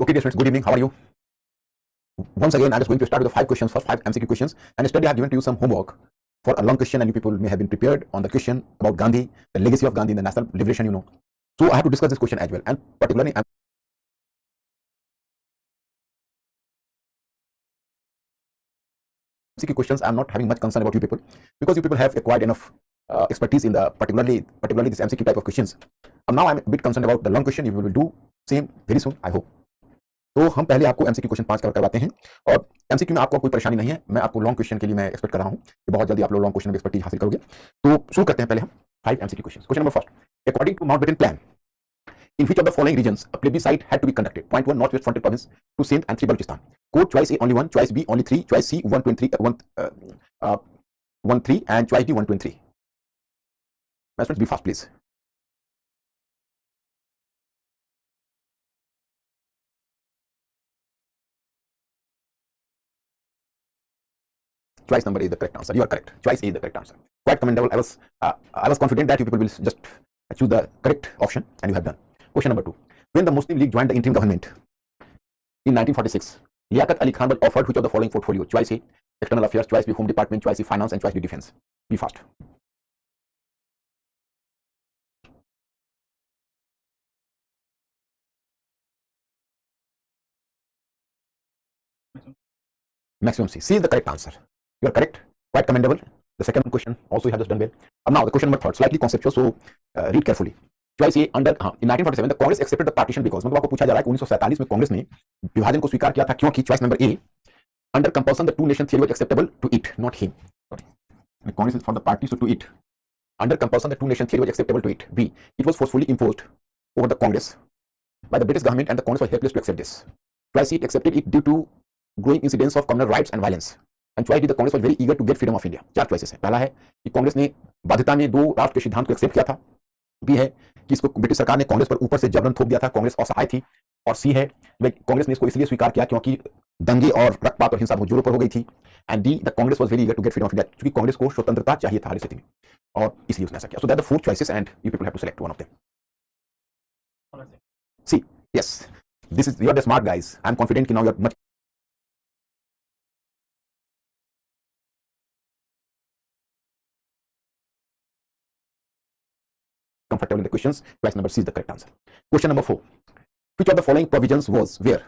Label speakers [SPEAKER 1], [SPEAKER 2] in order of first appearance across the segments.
[SPEAKER 1] Okay, dear students, good evening. How are you? Once again, I'm just going to start with the 5 questions, first 5 MCQ questions. And yesterday I have given to you some homework for a long question, and you people may have been prepared on the question about Gandhi, the legacy of Gandhi in the national liberation, you know. So I have to discuss this question as well. And particularly, MCQ questions, I'm not having much concern about you people, because you people have acquired enough expertise in the particularly this MCQ type of questions. And now I'm a bit concerned about the long question. You will do same very soon, I hope. तो हम पहले आपको MCQ question 5 करवाते हैं, और MCQ में आपको कोई परेशानी नहीं है. मैं आपको लॉन्ग क्वेश्चन के लिए मैं एक्सपेक्ट कर रहा हूं कि बहुत जल्दी आप लोग लॉन्ग क्वेश्चन में एक्सपर्टीज हासिल करोगे. तो शुरू करते हैं पहले हम 5 MCQ question. Question number first, according to Mountbatten plan, in which of the following regions a plebiscite had to be conducted? Point 1, Northwest Frontier Province, 2 Sindh and 3 Balochistan. Code choice A only 1, choice B only 3, choice C 1 2 and 1 3, and choice D 1 2 and 3. My friends, be fast please. Choice number A is the correct answer. You are correct. Choice A is the correct answer. Quite commendable. I was confident that you people will just choose the correct option, and you have done. Question number 2. When the Muslim League joined the interim government in 1946, Liaquat Ali Khan was offered which of the following portfolio? Choice A, External Affairs, choice B, Home Department, choice C, Finance, and choice D, Defense. Be fast. Maximum C. C is the correct answer. You are correct. Quite commendable. The second question also you have just done well. Now the question number 3, slightly conceptual, so read carefully. Choice A, under in 1947 the Congress accepted the partition because, मतलब आपको पूछा जा रहा है कि 1947 में कांग्रेस ने विभाजन को स्वीकार किया था क्योंकि, choice number A, under compulsion the two nation theory was acceptable to it, not him. Sorry. Congress is for the party, so to it. Under compulsion the two nation theory was acceptable to it. B, it was forcefully imposed over the Congress by the British government and the Congress was helpless to accept this. Choice C, it accepted it due to growing incidents of communal rights and violence. And choice D, the Congress was very eager to get freedom of India. 4 choices है. पहला है कि कांग्रेस ने बाध्यता में 2 राष्ट्र के सिद्धांत को एक्सेप्ट किया था. बी है कि इसको ब्रिटिश सरकार ने कांग्रेस पर ऊपर से जबरन थोप दिया था, कांग्रेस असहाय थी. और सी है कांग्रेस ने इसको इसलिए स्वीकार किया क्योंकि दंगे और रक्तपात और हिंसा बहुत जोरों पर हो गई थी. And D, the Congress was very eager to get freedom of India, क्योंकि कांग्रेस को स्वतंत्रता चाहिए था हर स्थिति में, और इसलिए उसने ऐसा किया. So that the 4 choices and you people have to select one of them. See, yes, this is, you are the smart guys. I am confident कि now you are much comfortable in the questions. Choice number C is the correct answer. Question number 4. Which of the following provisions was where?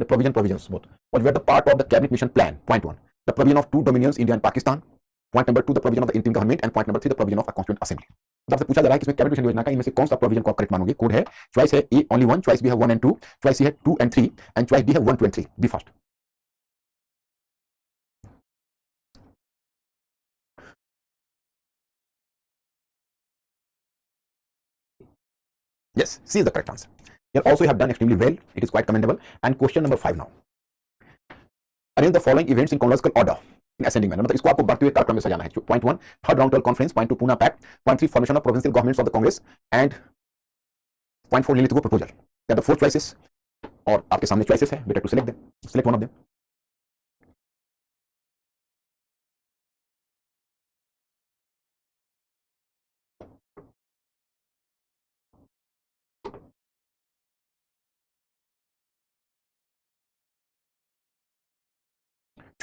[SPEAKER 1] The provisions both. Or were the part of the cabinet mission plan? Point 1, the provision of 2 dominions, India and Pakistan. Point number 2, the provision of the interim government. And point number 3, the provision of a constituent assembly. आपसे पूछा जा रहा है कि इसमें cabinet mission योजना का इनमें से कौन सा प्रोविजन को आप करेक्ट मानोगे. कोड है, चॉइस है ए ओनली 1, चॉइस बी है 1 and 2, चॉइस सी है 2 and 3, एंड चॉइस डी है 1 2 and 3. Be fast. Yes, C is the correct answer. Here also you have done extremely well. It is quite commendable. And question number 5 now. Arrange the following events in chronological order in ascending manner. मतलब इसको आपको बढ़ते हुए क्रम में सजाना है. Point 1, third round table conference. Point 2, Pune Pact. Point 3, formation of provincial governments of the Congress. And point 4, Lilith proposal. There are the 4 choices. और आपके सामने choices है. Better to select them. Select one of them.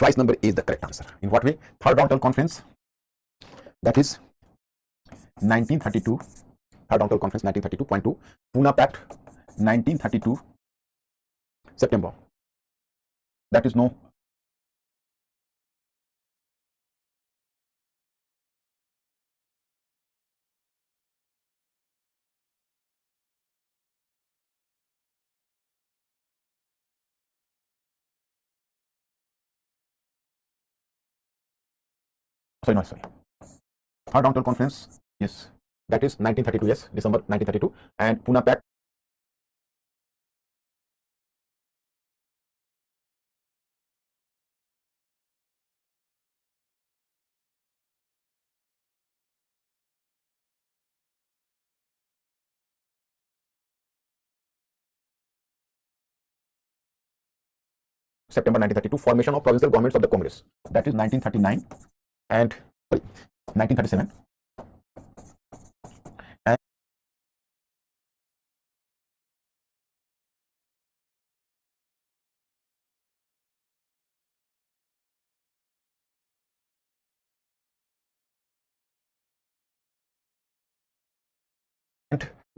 [SPEAKER 1] Choice number A is the correct answer. In what way? Third round conference, that is 1932. Third round conference 1932. Point 2, Pune Pact 1932 September. That is no. Sorry. Third round conference, yes, that is 1932. Yes, December 1932, and Pune Pact. September 1932. Formation of provincial governments of the Congress, that is 1939 and 1937. And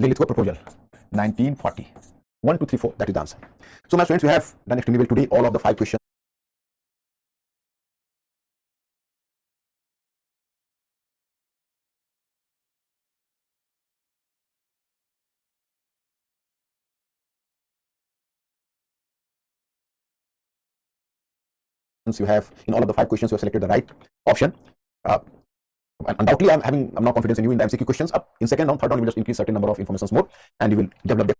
[SPEAKER 1] Lilithgood proposal, 1940. 1, 2, 3, 4. That is the answer. So, my students, we have done extremely well today. All of the 5 questions you have in all of the 5 questions, you have selected the right option. Undoubtedly, I'm now confident in you in the MCQ questions. In second round, third round, you will just increase certain number of informations more, and you will develop the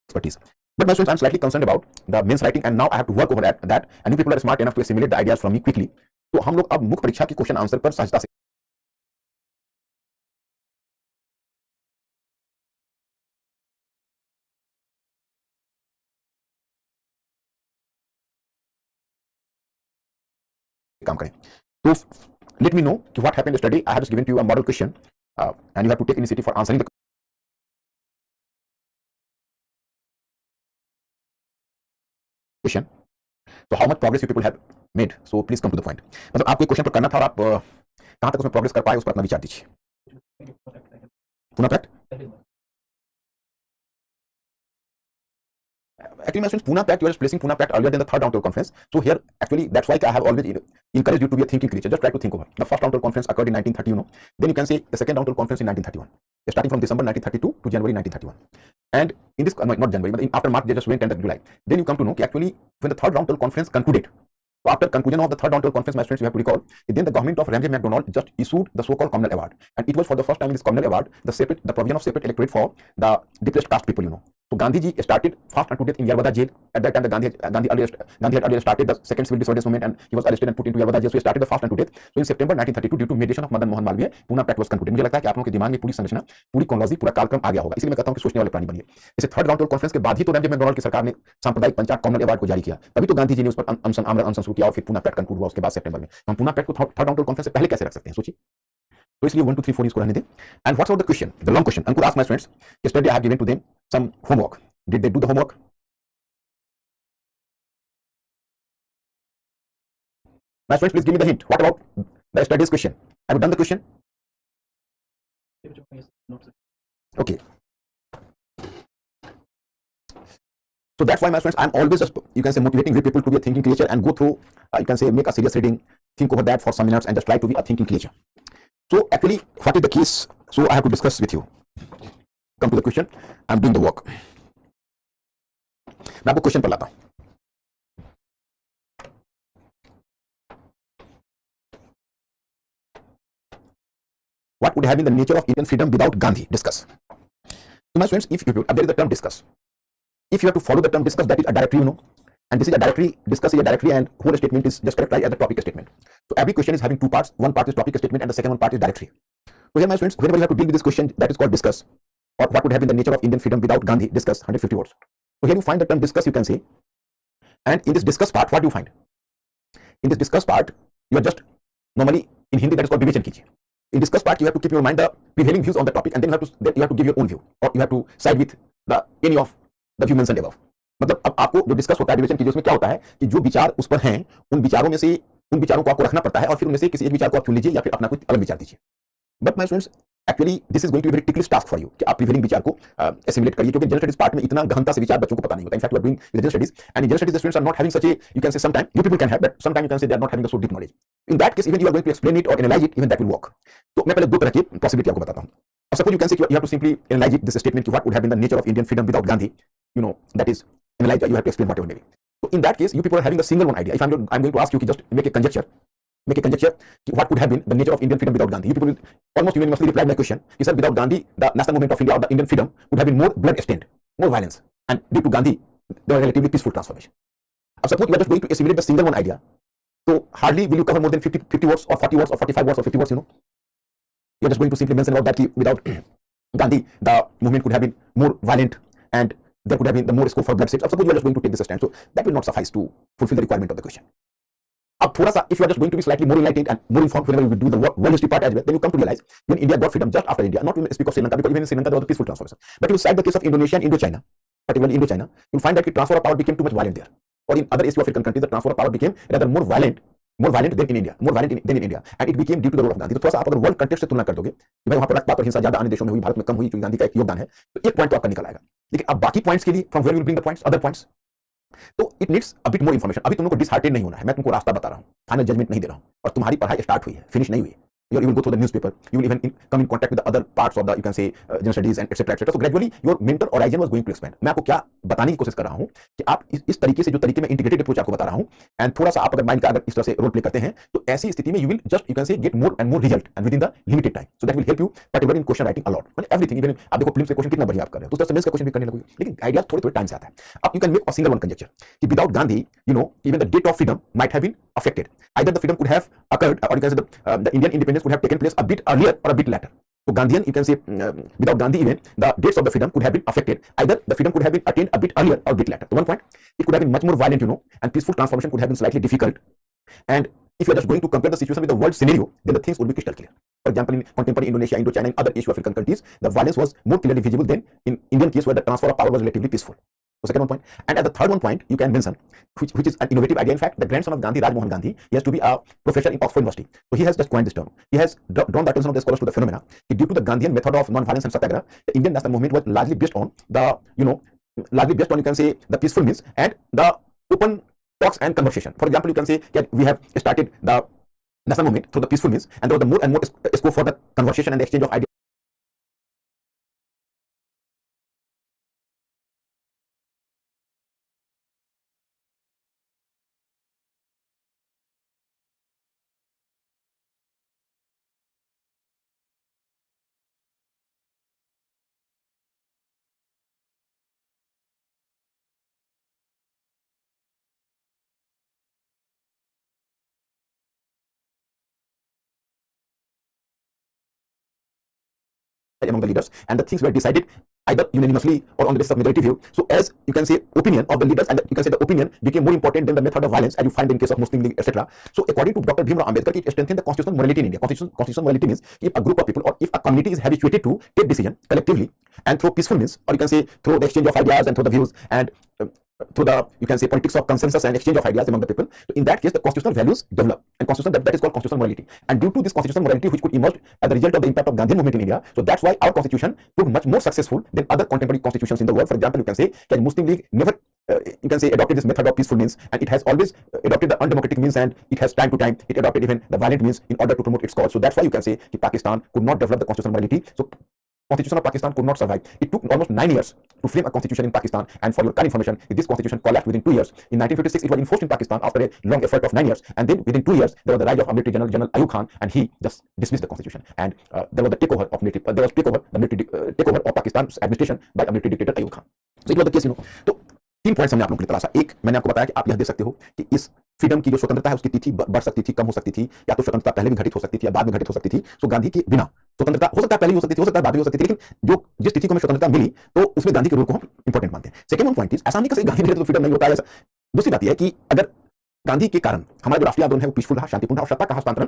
[SPEAKER 1] expertise. But my students, I'm slightly concerned about the mains writing, and now I have to work over that. And you people are smart enough to assimilate the ideas from me quickly. तो हम लोग अब मुख्य परीक्षा की question answer पर सहजता से काम करें. तो let me know what happened yesterday. I have just given to you a model question, and you have to take initiative for answering the question. So how much progress you people have made? So please come to the point. मतलब आपको question पर करना था और आप कहां तक उसमें प्रोग्रेस कर पाए उस पर अपना विचार दीजिए. पुनः pact. Actually, my students, Pune Pact, you are just placing Pune Pact earlier than the third round table conference. So here, actually, that's why I have always encouraged you to be a thinking creature. Just try to think over. The first round table conference occurred in 1930, you know. Then you can say the second round table conference in 1931, starting from December 1932 to January 1931. And in this, not January, but after March, they just went 10th July. Then you come to know that actually, when the third round table conference concluded, so after conclusion of the third round table conference, my students, you have to recall, then the government of Ramsay MacDonald just issued the so-called communal award, and it was for the first time in this communal award the provision of separate electorate for the displaced caste people, you know. So Gandhi ji started first unto death in Yarbada jail. At that time, Gandhi had earlier started the second civil disobedience movement, and he was arrested and put into Yarbada jail. So he started the first unto death. So in September 1932, due to mediation of Madan Mohan Malviya, Pune Pact was concluded. मुझे लगता है कि आप लोगों के दिमाग में पूरी संरचना, पूरी क्रोनोलॉजी, पूरा कालक्रम आ गया होगा. इसलिए मैं कहता हूं कि सोचने वाले प्राणी बनिए. जैसे थर्ड राउंड टेबल कॉन्फ्रेंस के बाद ही तो रैमजे मैकडोनाल्ड की सरकार ने सांप्रदायिक पंचायत कॉमनल अवार्ड को जारी किया. तभी तो गांधी जी ने उस पर अनशन शुरू किया और फिर पुणे पैक्ट कंक्लूड हुआ उसके बाद सितंबर में. हम पुणे पैक्ट को थर्ड राउंड टेबल कॉन्फ्रेंस से पहले कैसे रख सकते हैं, सोचिए. तो इसलिए 1, 2, 3, 4 इसको रहने दें. And what's about the question, the long question. Ankur asked my students, yesterday I have given to them some homework. Did they do the homework? My friends, please give me the hint. What about the yesterday's question? Have you done the question? Okay. So that's why, my friends, I'm always just, you can say, motivating you people to be a thinking creature and go through, you can say, make a serious reading, think over that for some minutes and just try to be a thinking creature. So actually, what is the case? So I have to discuss with you. Come to the question. I'm doing the work. मैं आपको question पर लाता हूं. What would have been the nature of Indian freedom without Gandhi? Discuss. So my friends, if you there is the term discuss. If you have to follow the term discuss, that is a directory, you know, and this is a directory. Discuss is a directory, and whole statement is just characterized as a topic statement. So every question is having two parts. One part is topic statement, and the second one part is directory. So here, my friends, whenever you have to deal with this question, that is called discuss, or what would have been the nature of Indian freedom without Gandhi? Discuss. 150 words. So here you find the term discuss, you can say, and in this discuss part, what do you find? In this discuss part, you are just normally in Hindi that is called विवेचन कीजिए. In discuss part, you have to keep in your mind the prevailing views on the topic, and then you have to give your own view, or you have to side with any of the view mentioned above. मतलब अब आपको जो discuss होता है, division कीजिए, उसमें क्या होता है कि जो विचार उस पर हैं, उन विचारों में से उन विचारों को आपको रखना पड़ता है, और फिर उनमें से किसी एक विचार को आप चुन लीजिए या फिर अपना कोई अलग विचार दीजिए. But my students, actually this is going to be very ticklish task for you कि आप प्रीवेलिंग विचार को एसिमुलेट करिए, क्योंकि जनरल स्टडीज पार्ट में इतना गहनता से विचार बच्चों को पता नहीं होता. In fact you are doing general studies, and general studies students are not having such a, you can say sometime you people can have, but sometime you can say they are not having the so deep knowledge. In that case even you are going to explain it और analyse it, even that will work. तो मैं पहले दो तरह की possibility आपको बताता हूं. Suppose you can say you have to simply analyze it, this statement, what would have been the nature of Indian freedom without Gandhi, you know, that is analyze, you have to explain whatever maybe. So in that case, you people are having the single one idea. If I'm going to ask you to just make a conjecture what could have been the nature of Indian freedom without Gandhi, you people almost unanimously replied my question. He said without Gandhi, the national movement of India or the Indian freedom would have been more blood stained, more violence, and due to Gandhi, there was a relatively peaceful transformation. Now suppose you are just going to assimilate the single one idea, so hardly will you cover more than 50 words or 40 words or 45 words or 50 words, you know. You are just going to simply mention about that without Gandhi, the movement could have been more violent and there could have been the more scope for bloodshed. Suppose you are just going to take this stand, so that will not suffice to fulfill the requirement of the question. Ab thoda sa, if you are just going to be slightly more enlightened and more informed whenever you do the world history part as well, then you come to realize when India got freedom just after India, not even speak of Sri Lanka, because even in Sri Lanka there was a peaceful transformation. But you cite the case of Indonesia and Indochina, particularly Indochina, you'll find that the transfer of power became too much violent there. or in other East African countries, the transfer of power became rather more violent than in India, than in India, and it became due to the role of Gandhi. तो थोड़ा सा आप अगर world context से तुलना कर दोगे कि भाई वहां पर रक्तपात और हिंसा ज्यादा अन्य देशों में हुई, भारत में कम हुई, क्योंकि गांधी का एक योगदान है, तो एक पॉइंट तो आपका निकल आएगा। लेकिन अब बाकी पॉइंट्स के लिए from where will bring the points, other points, तो it needs a bit more information. अभी तुम लोग को डिसहार्टेड नहीं होना है, मैं तुमको रास्ता बता रहा हूं, फाइनल जजमेंट नहीं दे रहा हूं, और तुम्हारी पढ़ाई स्टार्ट हुई है, फिनिश नहीं हुई। You will go through the newspaper. You will even come in contact with the other parts of the, you can say, general studies and etc. etc. So gradually your mental horizon was going to expand. मैं आपको क्या बताने की कोशिश कर रहा हूँ कि आप इस तरीके से, जो तरीके में इंटीग्रेटेड अप्रोच आपको बता रहा हूँ, एंड थोड़ा सा आप अगर माइंड का अगर इस तरह से रोल प्ले करते हैं, तो ऐसी स्थिति में you will just, you can say, get more and more result and within the limited time. So that will help you particularly in question writing a lot. मतलब everything, even आप देखो film से क्वेश्चन कितना बढ़िया आप कर रहे हो, तो उस तरह से मेंस का क्वेश्चन भी करने लगोगे, लेकिन आइडिया थोड़े थोड़े टाइम से आता है। अब you can make a single one conjecture कि without Gandhi, you know, even the date of freedom might have been affected. Either the freedom could have occurred, or you can say the Indian independence could have taken place a bit earlier or a bit later. So Gandhian, you can say, without Gandhi even, the dates of the freedom could have been affected. Either the freedom could have been attained a bit earlier or a bit later. So one point, it could have been much more violent, you know, and peaceful transformation could have been slightly difficult. And if you are just going to compare the situation with the world scenario, then the things would be crystal clear. For example, in contemporary Indonesia, Indochina, and other East African countries, the violence was more clearly visible than in Indian case, where the transfer of power was relatively peaceful. So second one point, and at the third one point, you can mention, which is an innovative idea. In fact, the grandson of Gandhi, Rajmohan Gandhi, he has to be a professor in Oxford University. So he has just coined this term. He has drawn the attention of the scholars to the phenomena. Due to the Gandhian method of non-violence and satyagraha, the Indian national movement was largely based on the, you can say, the peaceful means and the open talks and conversation. For example, you can say that we have started the national movement through the peaceful means, and there was the more and more scope for the conversation and the exchange of ideas. Among the leaders, and the things were decided either unanimously or on the basis of majority view. So as you can say, opinion of the leaders, and you can say the opinion became more important than the method of violence, as you find in case of Muslim League, etc. So according to Dr. Bhimrao Ambedkar, it strengthened the constitutional morality in India. Constitutional morality means if a group of people or if a community is habituated to take decision collectively and through peaceful means, or you can say through the exchange of ideas and through the views and through the, you can say, politics of consensus and exchange of ideas among the people. So in that case, the constitutional values develop, and constitutional, that is called constitutional morality. And due to this constitutional morality, which could emerge as the result of the impact of Gandhian movement in India, so that's why our constitution proved much more successful than other contemporary constitutions in the world. For example, you can say that Muslim League never, you can say, adopted this method of peaceful means, and it has always adopted the undemocratic means, and it has time to time it adopted even the violent means in order to promote its cause. So that's why you can say that Pakistan could not develop the constitutional morality. So Constitution of Pakistan could not survive. It took almost 9 years to frame a constitution in Pakistan, and for your current information, this constitution collapsed within 2 years. In 1956, it was enforced in Pakistan after a long effort of 9 years, and then within 2 years, there was the rise of a military general, General Ayub Khan, and he just dismissed the constitution. And there was the takeover of takeover of Pakistan's administration by a military dictator Ayub Khan. So it was the case, you know. तो 3 points हमने आप लोगों के लिए तलाशा। एक, मैंने आपको बताया कि आप यह दे सकते हो कि इस फ्रीडम की जो स्वतंत्रता है उसकी तिथि बढ़ सकती थी, कम हो सकती थी, या तो स्वतंत्रता पहले भी घटित हो सकती थी या बाद में घटित हो सकती थी। तो गांधी के बिना स्वतंत्रता हो सकता है पहले भी हो सकती थी, हो सकता है बाद में हो सकती थी, लेकिन जो जिस तिथि को हमें स्वतंत्रता मिली, तो उसमें गांधी के रोल को हम इंपॉर्टेंट मानते हैं। सेकंड वन पॉइंट इज, ऐसा नहीं कि गांधी तो फ्रीडम नहीं होता है। दूसरी बात यह है कि अगर गांधी के कारण हमारा जो राष्ट्रीय आंदोलन है वो पीसफुल रहा, शांतिपूर्ण रहा, और सत्ता का हस्तांतरण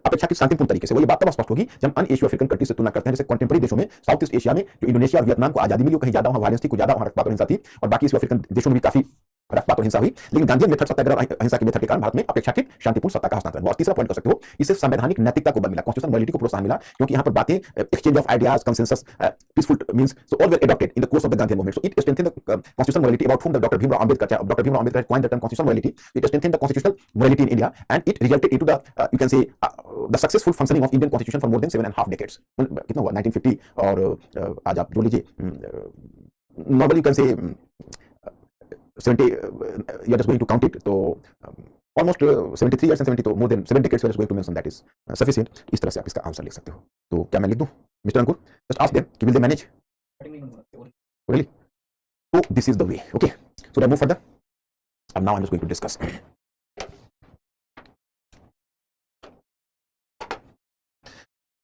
[SPEAKER 1] अपेक्षाकृत शांतिपूर्ण तरीके से, वो ये बात तब स्पष्ट होगी जब अन्य एशियो अफ्रीकन कंट्री से तुलना करते हैं। जैसे कंटेम्पररी देशों में, साउथ ईस्ट एशिया में जो इंडोनेशिया और वियतनाम को आजादी मिली, वो कहीं ज्यादा वहां वायलेंस थी, कुछ ज्यादा वहां रक्तपात और हिंसा थी, और बाकी एशियो अफ्रीकन देशों में भी काफी रक्तपात और हिंसा हुई। लेकिन गांधी मेथड, सत्याग्रह अहिंसा के मेथड के कारण भारत में अपेक्षाकृत शांतिपूर्ण सत्ता का हस्तांतरण हुआ। और तीसरा पॉइंट कर सकते हो, इससे संवैधानिक नैतिकता को बल मिला, कॉन्स्टिट्यूशनल मॉरलिटी को प्रोत्साहन मिला, क्योंकि यहाँ पर बातें exchange of ideas, consensus, peaceful means, so all were adopted in the course of the Gandhi movement. So it strengthened the constitutional morality about whom the Dr. Bhimrao Ambedkar coined the term constitutional morality. It strengthened the constitutional morality in India, and it resulted into the you can say the successful functioning of Indian constitution for more than 7.5 decades. कितना हुआ 1950, और आज आप जो लीजिए normally you can से 70, you are just going to count it, so almost 73 years and 70, तो more than 7 decades we are just going to mention, that is sufficient. इस तरह से आप इसका आंसर लिख सकते हो। तो क्या मैं लिख दूं मिस्टर अंकुर? जस्ट आस्क देम कि will they manage really? So this is the way. Okay, so I move further, and now I'm just going to discuss.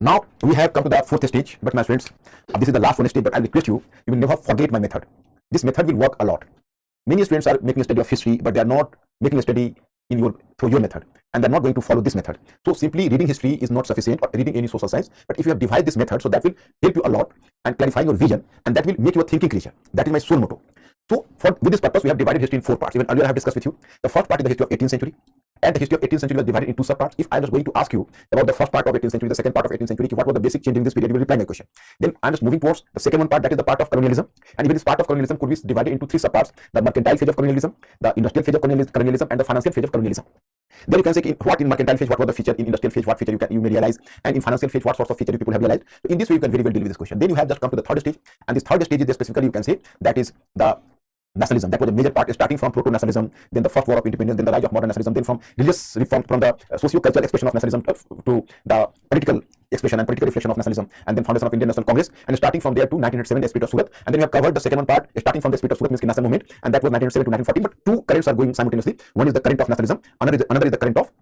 [SPEAKER 1] Now we have come to the fourth stage, but my friends, this is the last one stage, but I'll request you, you will never forget my method. This method will work a lot. Many students are making a study of history, but they are not making a study through your method, and they're not going to follow this method. So simply reading history is not sufficient, or reading any social science, but if you have devised this method, so that will help you a lot and clarify your vision, and that will make your thinking clear. That is my sole motto. So with this purpose, we have divided history in 4 parts. Even earlier I have discussed with you. The first part is the history of 18th century. And the history of 18th century was divided into 2 subparts. If I was going to ask you about the first part of 18th century, the second part of 18th century, what was the basic change in this period, you will reply my question. Then I'm just moving towards the second one part, that is the part of colonialism. And even this part of colonialism could be divided into 3 subparts: the mercantile phase of colonialism, the industrial phase of colonialism, and the financial phase of colonialism. Then you can say what in mercantile phase, what was the feature; in industrial phase, what feature you may realize; and in financial phase, what sorts of feature people have realized. So in this way, you can very well deal with this question. Then you have just come to the third stage, and this third stage is just specifically you can say that is the nationalism. That was a major part, starting from proto-nationalism, then the first war of independence, then the rise of modern nationalism, then from religious reform, from the socio-cultural expression of nationalism to the political expression and political reflection of nationalism, and then foundation of Indian National Congress, and starting from there to 1907, the spirit of Surat. And then we have covered the second one part, starting from the spirit of Surat, means national movement, and that was 1907 to 1914. But 2 currents are going simultaneously. One is the current of nationalism, another is the current of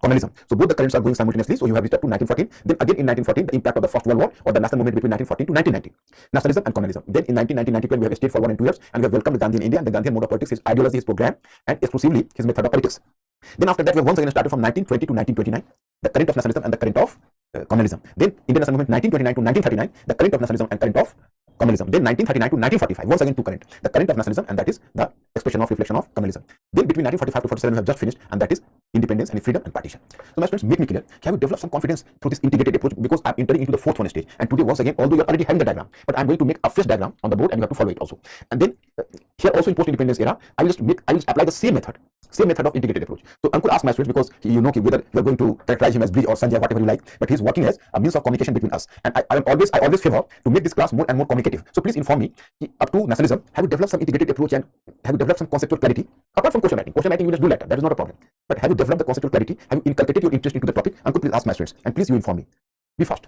[SPEAKER 1] communalism. So both the currents are going simultaneously. So you have reached up to 1914. Then again in 1914, the impact of the First World War or the national movement between 1914 to 1990, nationalism and communalism. Then in 1919-1920, we have stayed for 1 and 2 years, and we have welcomed Gandhi in India, and the Gandhian mode of politics, his ideology, his program, and exclusively his method of politics. Then after that, we have once again started from 1920 to 1929, the current of nationalism and the current of communalism. Then Indian National Movement 1929 to 1939, the current of nationalism and current of communalism. Then 1939 to 1945, once again 2 current, the current of nationalism, and that is the expression of reflection of communalism. Then between 1945 to 47, we have just finished, and that is independence and freedom and partition. So my friends, make me clear, can you develop some confidence through this integrated approach, because I'm entering into the 4th one stage, and today once again, although you're already having the diagram, but I'm going to make a fresh diagram on the board, and you have to follow it also. And then here also in post-independence era, I will apply the same method of integrated approach. So Ankur asked my students, because you know whether you're going to characterize him as Brij or Sanjay, whatever you like, but he's working as a means of communication between us, and I always favor to make this class more and more communicative. So please inform me, up to nationalism, have you developed some integrated approach, and have you developed some conceptual clarity apart from question writing? Question writing you just do later, that is not a problem, but have you developed the conceptual clarity? Have you inculcated your interest into the topic? Ankur, please ask my students, and please you inform me. Be fast.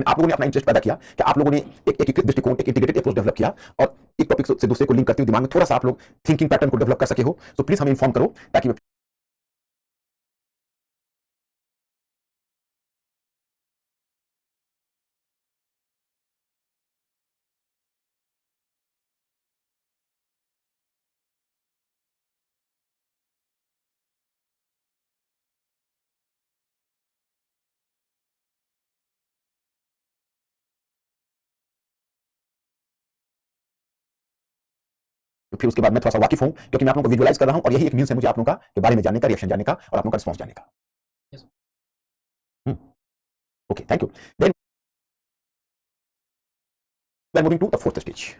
[SPEAKER 1] आप लोगों ने अपना interest पैदा किया कि आप लोगों ने एक एकीकृत दृष्टिकोण, एक इंटीग्रेटेड अप्रोच डेवलप किया, और एक टॉपिक से दूसरे को लिंक करते हुए दिमाग में थोड़ा सा आप लोग थिंकिंग पैटर्न को डेवलप कर सके हो. तो प्लीज हमें इन्फॉर्म करो ताकि फिर उसके बाद मैं थोड़ा सा वाकिफ हूं, क्योंकि मैं आप लोगों को विजुअलाइज कर रहा हूं, और यही एक मीन्स है मुझे आप लोगों का के बारे में जानने का, रिएक्शन जानने का, और आप लोगों का रिस्पॉन्स जानने का. Okay, thank you. Then we are moving to the 4th stage.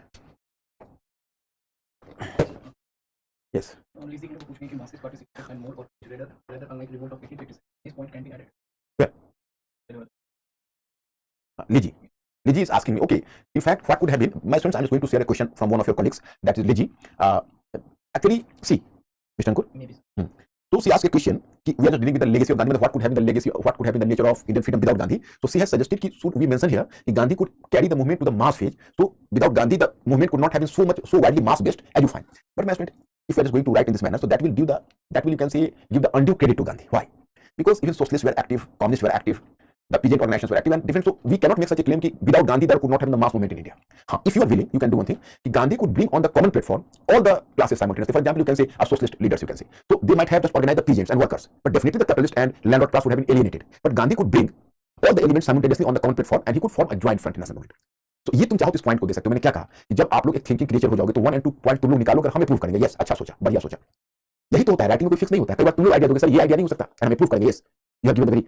[SPEAKER 1] Yes.
[SPEAKER 2] Only the पूछने की masses participation and more or rather unlike revolt of 1856. This point can be added.
[SPEAKER 1] Yeah. Liji. Liji is asking me, okay, in fact, what could have been, my students, I'm just going to share a question from one of your colleagues, that is Liji. Actually, see, Mr. Ankur.
[SPEAKER 2] Maybe.
[SPEAKER 1] So she asked a question, we are just dealing with the legacy of Gandhi, what could have been the legacy, what could have been the nature of Indian freedom without Gandhi. So she has suggested that should we mention here that Gandhi could carry the movement to the mass phase. So without Gandhi, the movement could not have been so widely mass based as you find. But my student, if we are just going to write in this manner, so that will you can say give the undue credit to Gandhi. Why? Because even socialists were active, communists were active, the peasant organizations were active and different. So we cannot make such a claim that without Gandhi there could not have been the mass movement in India. If you are willing, you can do one thing. Gandhi could bring on the common platform all the classes simultaneously. For example, you can say our socialist leaders, you can say. So they might have just organized the peasants and workers, but definitely the capitalist and landlord class would have been alienated. But Gandhi could bring all the elements simultaneously on the common platform, and he could form a joint front in national movement. तो ये तुम चाहो तो इस point को दे सकते हो. मैंने क्या कहा कि जब आप लोग एक थिंकिंग क्रिएचर हो जाओगे तो 1 and 2 पॉइंट तुम लोग निकालो, अगर हमें प्रूव करेंगे यस अच्छा सोचा, बढ़िया सोचा. यही तो होता है, राइटिंग में कोई फिक्स नहीं होता है. कई बार तुम लोग आइडिया दोगे सर ये आइडिया नहीं हो सकता, हमें प्रूव करेंगे yes you have given very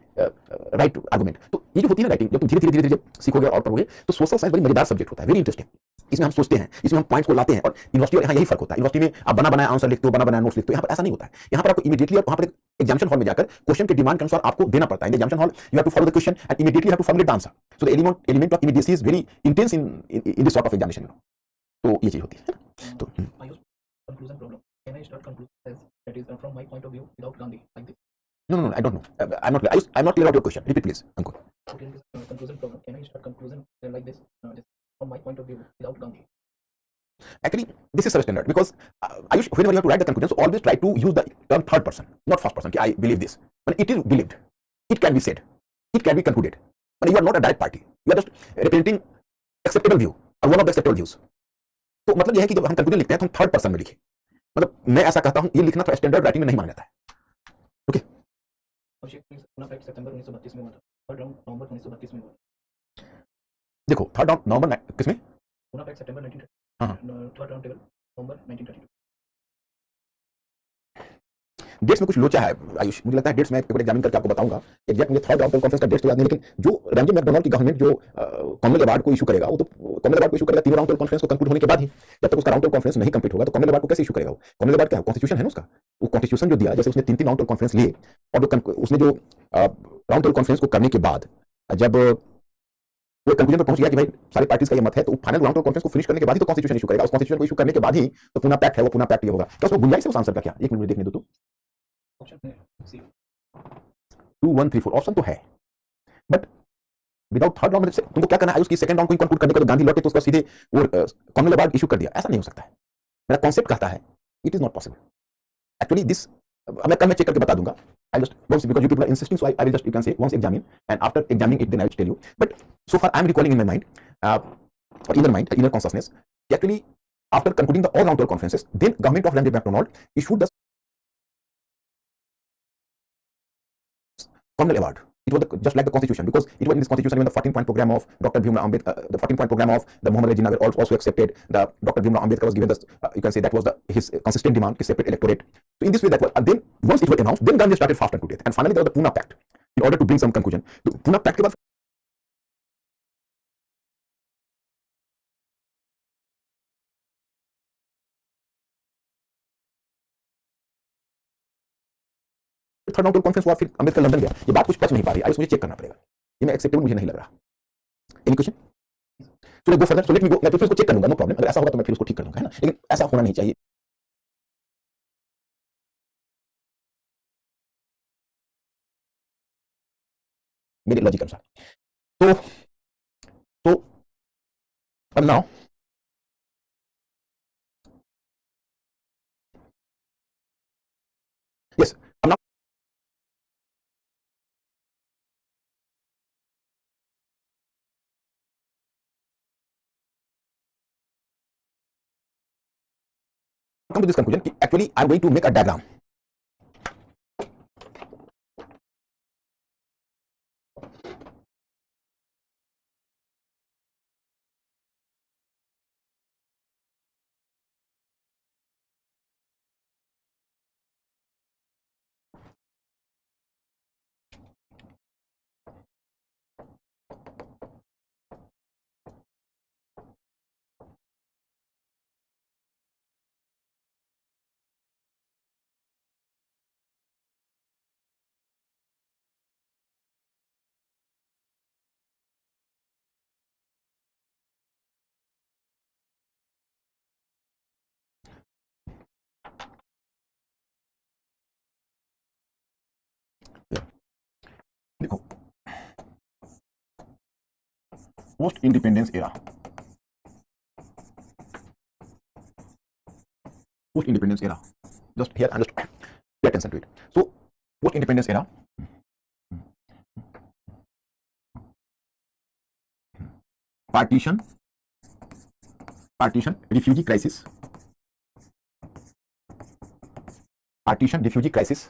[SPEAKER 1] right argument. तो ये जो होती है ना राइटिंग, जब तुम धीरे धीरे जब सीखोगे और पढ़ोगे तो सोशल साइंस बड़ी मजेदार सब्जेक्ट होता है, वेरी इंटरेस्टिंग. इसमें हम सोचते हैं, इसमें हम पॉइंट्स को लाते हैं, और यूनिवर्सिटी और यहाँ यही फर्क होता है. यूनिवर्सिटी में आप बना बनाया आंसर लिखते हो, बना बनाया नोट्स लिखते हो. यहाँ पर ऐसा नहीं होता है. यहाँ पर आपको इमीडिएटली वहाँ पर एग्जामिनेशन हॉल में जाकर क्वेश्चन के डिमांड के अनुसार आपको देना पड़ता है. In examination hall you have to follow the question and immediately have to formulate the answer. So the element of immediacy is very intense in this sort of examination. तो ये चीज होती है. तो
[SPEAKER 2] conclusion problem. Can I start conclusion that is from my point of view without Gandhi like this?
[SPEAKER 1] No, I don't know. I'm not clear about your question. Repeat please, Ankur.
[SPEAKER 2] Okay, conclusion problem. Can I start conclusion like this? Just from my point of view without Gandhi.
[SPEAKER 1] Actually, this is substandard because whenever you have to write the conclusion, so always try to use the term third person, not first person. I believe this. But it is believed. It can be said. It can be concluded. But you are not a direct party. You are just representing acceptable view or one of the acceptable views. तो मतलब यह है कि जब हम conclusion लिखते हैं तो हम थर्ड पर्सन में लिखें. मतलब मैं ऐसा कहता हूं, ये लिखना तो स्टैंडर्ड राइटिंग में नहीं माना जाता है. ओके.
[SPEAKER 2] सितंबर 1932 में हुआ था. थर्ड राउंड नवंबर 1932 में हुआ.
[SPEAKER 1] देखो थर्ड राउंड नवंबर किसमें?
[SPEAKER 2] सितंबर 1932
[SPEAKER 1] हाँ
[SPEAKER 2] थर्ड राउंड टेबल नवंबर 1932।
[SPEAKER 1] डेट्स में कुछ लोचा है आयुष, मुझे लगता है डेट्स मैं पेपर एग्जामिन करके आपको बताऊंगा एग्जैक्ट। मुझे थर्ड राउंड कॉन्फ्रेंस का डेट्स तो याद नहीं, लेकिन जो रैमजे मैकडोनाल्ड की गवर्नमेंट जो कॉमनवेल्थ अवार्ड को इशू करेगा, वो तो कॉमनवेल्थ अवार्ड को इशू करेगा तीनों राउंड कॉन्फ्रेंस को कंप्लीट होने के बाद ही। जब तक उसका राउंड कॉन्फ्रेंस नहीं कंप्लीट होगा तो कॉमनवेल्थ अवार्ड को कैसे इशू करेगा? वो कॉमनवेल्थ अवार्ड क्या है? कॉन्स्टिट्यूशन है ना उसका। वो कॉन्स्टिट्यूशन जो दिया, जैसे उसने तीन राउंड कॉन्फ्रेंस लिए और उसने जो राउंड कॉन्फ्रेंस को करने के बाद जब वो कंक्लूजन पर पहुंच गया कि भाई सारी पार्टीज का ये मत है, तो फाइनल राउंड कॉन्फ्रेंस को फिनिश करने के बाद ही तो कॉन्स्टिट्यूशन इशू करेगा। उस कॉन्स्टिट्यूशन को इशू करने के बाद ही तो पुनः पैक्ट है, वो पुनः पैक्ट ये होगा। तो उसमें गुंजाइश है उस आंसर का क्या? एक मिनट देखने दो तो।
[SPEAKER 2] ऑप्शन है सी
[SPEAKER 1] 2 1 3 4 ऑप्शन तो है, बट विदाउट थर्ड राउंड से तुमको क्या करना है? उसकी सेकंड राउंड को कंक्लूड करने को तो गांधी लौटे तो उसका सीधे वो कॉमनवेल्थ अवार्ड इशू कर दिया, ऐसा नहीं हो सकता है। मेरा कॉन्सेप्ट कहता है it is not possible actually this. मैं कल मैं चेक करके बता दूंगा। I just once because you people are insisting, so I will just, you can say, once examine, and after examining it, then I will tell you. But so far, I am recalling in my mind, or inner mind, inner consciousness, actually after concluding the all round conferences, then government of Ramdev McDonald issued the Commonwealth Award. It was just like the constitution, because it was in this constitution even the 14-point program of Dr. Bhimrao Ambedkar, the 14-point program of the Muhammad Ali Jinnah were also accepted. The Dr. Bhimrao Ambedkar was given the, you can say that was his consistent demand, his separate electorate. So in this way that was, and then once it was announced, then Gandhi started fast and to death, and finally there was the Pune Pact in order to bring some conclusion. The Pune Pact के बाद third round conference हुआ, फिर Ambedkar London गया। ये बात कुछ पच नहीं पा रही, मुझे चेक करना पड़ेगा, ये मैं एक्सेप्टेबल मुझे नहीं लग रहा। Any question? So let's go further. So let me go. मैं फिर उसको चेक कर लूंगा, नो प्रॉब्लम। अगर ऐसा होगा तो मैं फिर उसको ठीक कर लूंगा, है ना? लेकिन ऐसा होना नहीं चाहिए। मेरे लॉजिक अनुसार तो अब नाउ यस, अब now come to this conclusion कि actually I'm going to make a diagram. देखो, post independence era, post independence era, just here and just pay attention to it. So post independence era, partition, refugee crisis, partition, refugee crisis,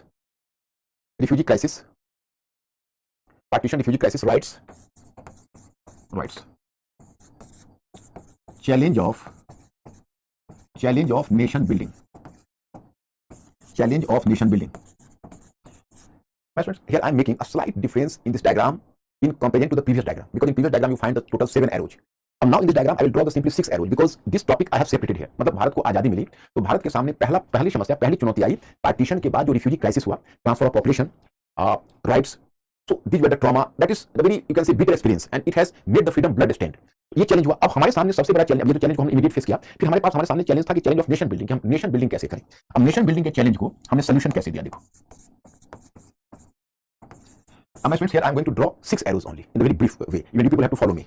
[SPEAKER 1] partition, refugee crisis, rights, challenge of nation building, My friends, here I am making a slight difference in this diagram in comparison to the previous diagram, because in previous diagram you find the total 7 arrows. And now in this diagram I will draw the simply 6 arrows, because this topic I have separated here. मतलब भारत को आजादी मिली तो भारत के सामने पहली समस्या, पहली चुनौती आई पार्टीशन के बाद जो रिफ्यूजी क्राइसिस हुआ, transfer of population, rights. So these were the trauma, that is the very, you can say, bitter experience, and it has made the freedom blood stained. ये चैलेंज हुआ. अब हमारे सामने सबसे बड़ा चैलेंज, ये जो चैलेंज को हमने इमीडिएट फेस किया, फिर हमारे सामने चैलेंज था कि चैलेंज ऑफ नेशन बिल्डिंग, कि हम नेशन बिल्डिंग कैसे करें. अब नेशन बिल्डिंग के चैलेंज को हमने सोल्यूशन कैसे दिया, देखो. My friends, here I am going to draw 6 arrows only in a very brief way. Even you people have to follow me.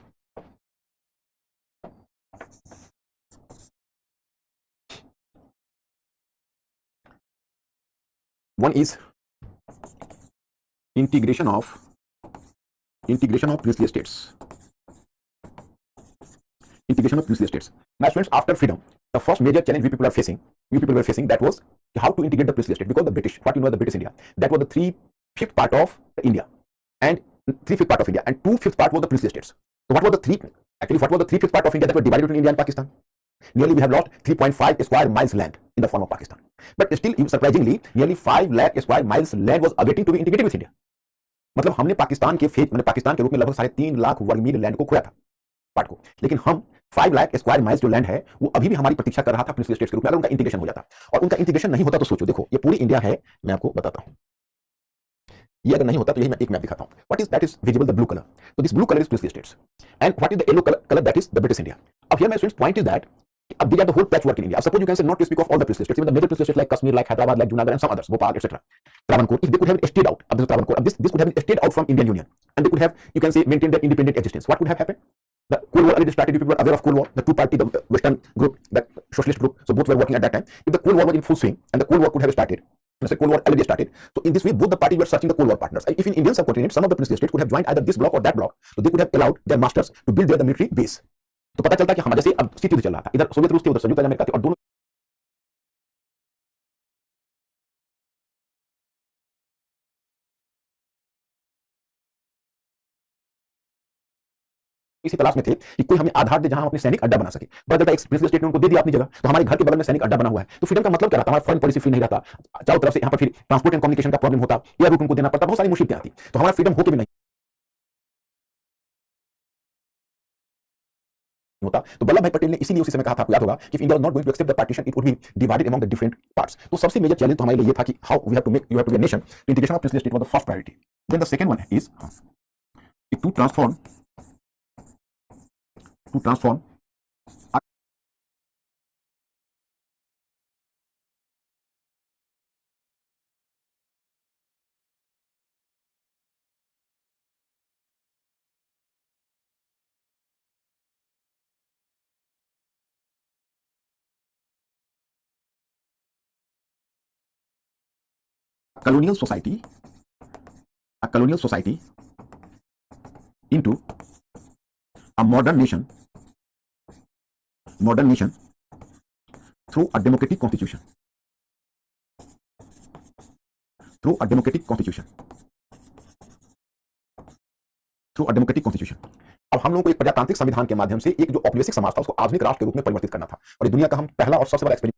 [SPEAKER 1] One is integration of princely states. My friends, after freedom, the first major challenge we people were facing, that was how to integrate the princely state, because the British, what you know, the British India, that was the 3/5 part of India, and 3/5 part of India, and 2/5 part was the princely states. So what was the 3/5 part of India that were divided between India and Pakistan? Nearly we have lost 3.5 square miles land in the form of Pakistan. But still, surprisingly, nearly 5 lakh square miles land was awaiting to be integrated with India. मतलब हमने पाकिस्तान के phase, मतलब पाकिस्तान के रूप में लगभग 3.5 लाख वर्ग मील land को खोया था, पार्ट को, लेकिन हम 5 लाख स्क्वायर माइल्स जो लैंड है वो अभी भी हमारी प्रतीक्षा कर रहा था अपने स्टेट्स के रूप में, अगर उनका इंटीग्रेशन हो जाता। और उनका इंटीग्रेशन नहीं होता तो सोचो, देखो ये पूरी इंडिया है, मैं आपको बताता हूं, ये अगर नहीं होता तो यही मैं एक मैप दिखाता हूं। What is that is visible, the blue colour, तो this blue colour is princely states and what is the yellow colour, that is the British India. अब here my students point is that अब these are the whole patchwork in India. Suppose you can say not to speak of all the princely states, even the major princely states like Kashmir, like Hyderabad, like Junagadh and some others, Bhopal, etc. Travancore, if they could have stayed out, this Travancore, this could have been stayed out from Indian Union, and they could have, you can say, maintained their independent existence. What could have happened? The Cold War already started. People were aware of Cold War. The two party, the Western group, the socialist group, so both were working at that time. If the Cold War was in full swing, and the Cold War could have started, let's say Cold War already started, so in this way, both the parties were searching the Cold War partners. If in Indian subcontinent, some of the princely states could have joined either this bloc or that bloc, so they could have allowed their masters to build their military base. तो पता चलता कि हमारे जैसे अब स्थिति चल रहा था, इधर सोवियत रूस थे, उधर संयुक्त राज्य अमेरिका थे, और दोनों इसी तलाश में थे कि कोई हमें आधार दे जहां हम अपनी सैनिक अड्डा बना सके। पता चलता एक प्रिंसिपल स्टेट ने उनको दे दिया अपनी जगह, तो हमारे घर के बगल में सैनिक अड्डा बना हुआ है। तो फ्रीडम का मतलब क्या रहता, हमारा फॉरेन पॉलिसी फ्री नहीं रहता, चारों तरफ से यहाँ पर फिर ट्रांसपोर्ट एंड कम्युनिकेशन का प्रॉब्लम होता, एयर रूट उनको देना पड़ता, बहुत सारी मुश्किलें आती, तो हमारा फ्रीडम होकर भी नहीं होता। तो वल्लभ भाई पटेल ने इसीलिए उसी समय कहा था, आपको याद होगा, कि India was not going to accept the partition, it would be divided among the different parts. तो सबसे मेजर चैलेंज तो हमारे लिए ये था कि how we have to make, you have to be a nation, तो integration of princely state was the first priority. Then the second one is to transform colonial society, into a modern nation through a democratic constitution, अब हम लोगों को एक प्रजातांत्रिक संविधान के माध्यम से एक जो औपनिवेशिक समाज था उसको आधुनिक राष्ट्र के रूप में परिवर्तित करना था, और ये दुनिया का हम पहला और सबसे बड़ा एक्सपेरिमेंट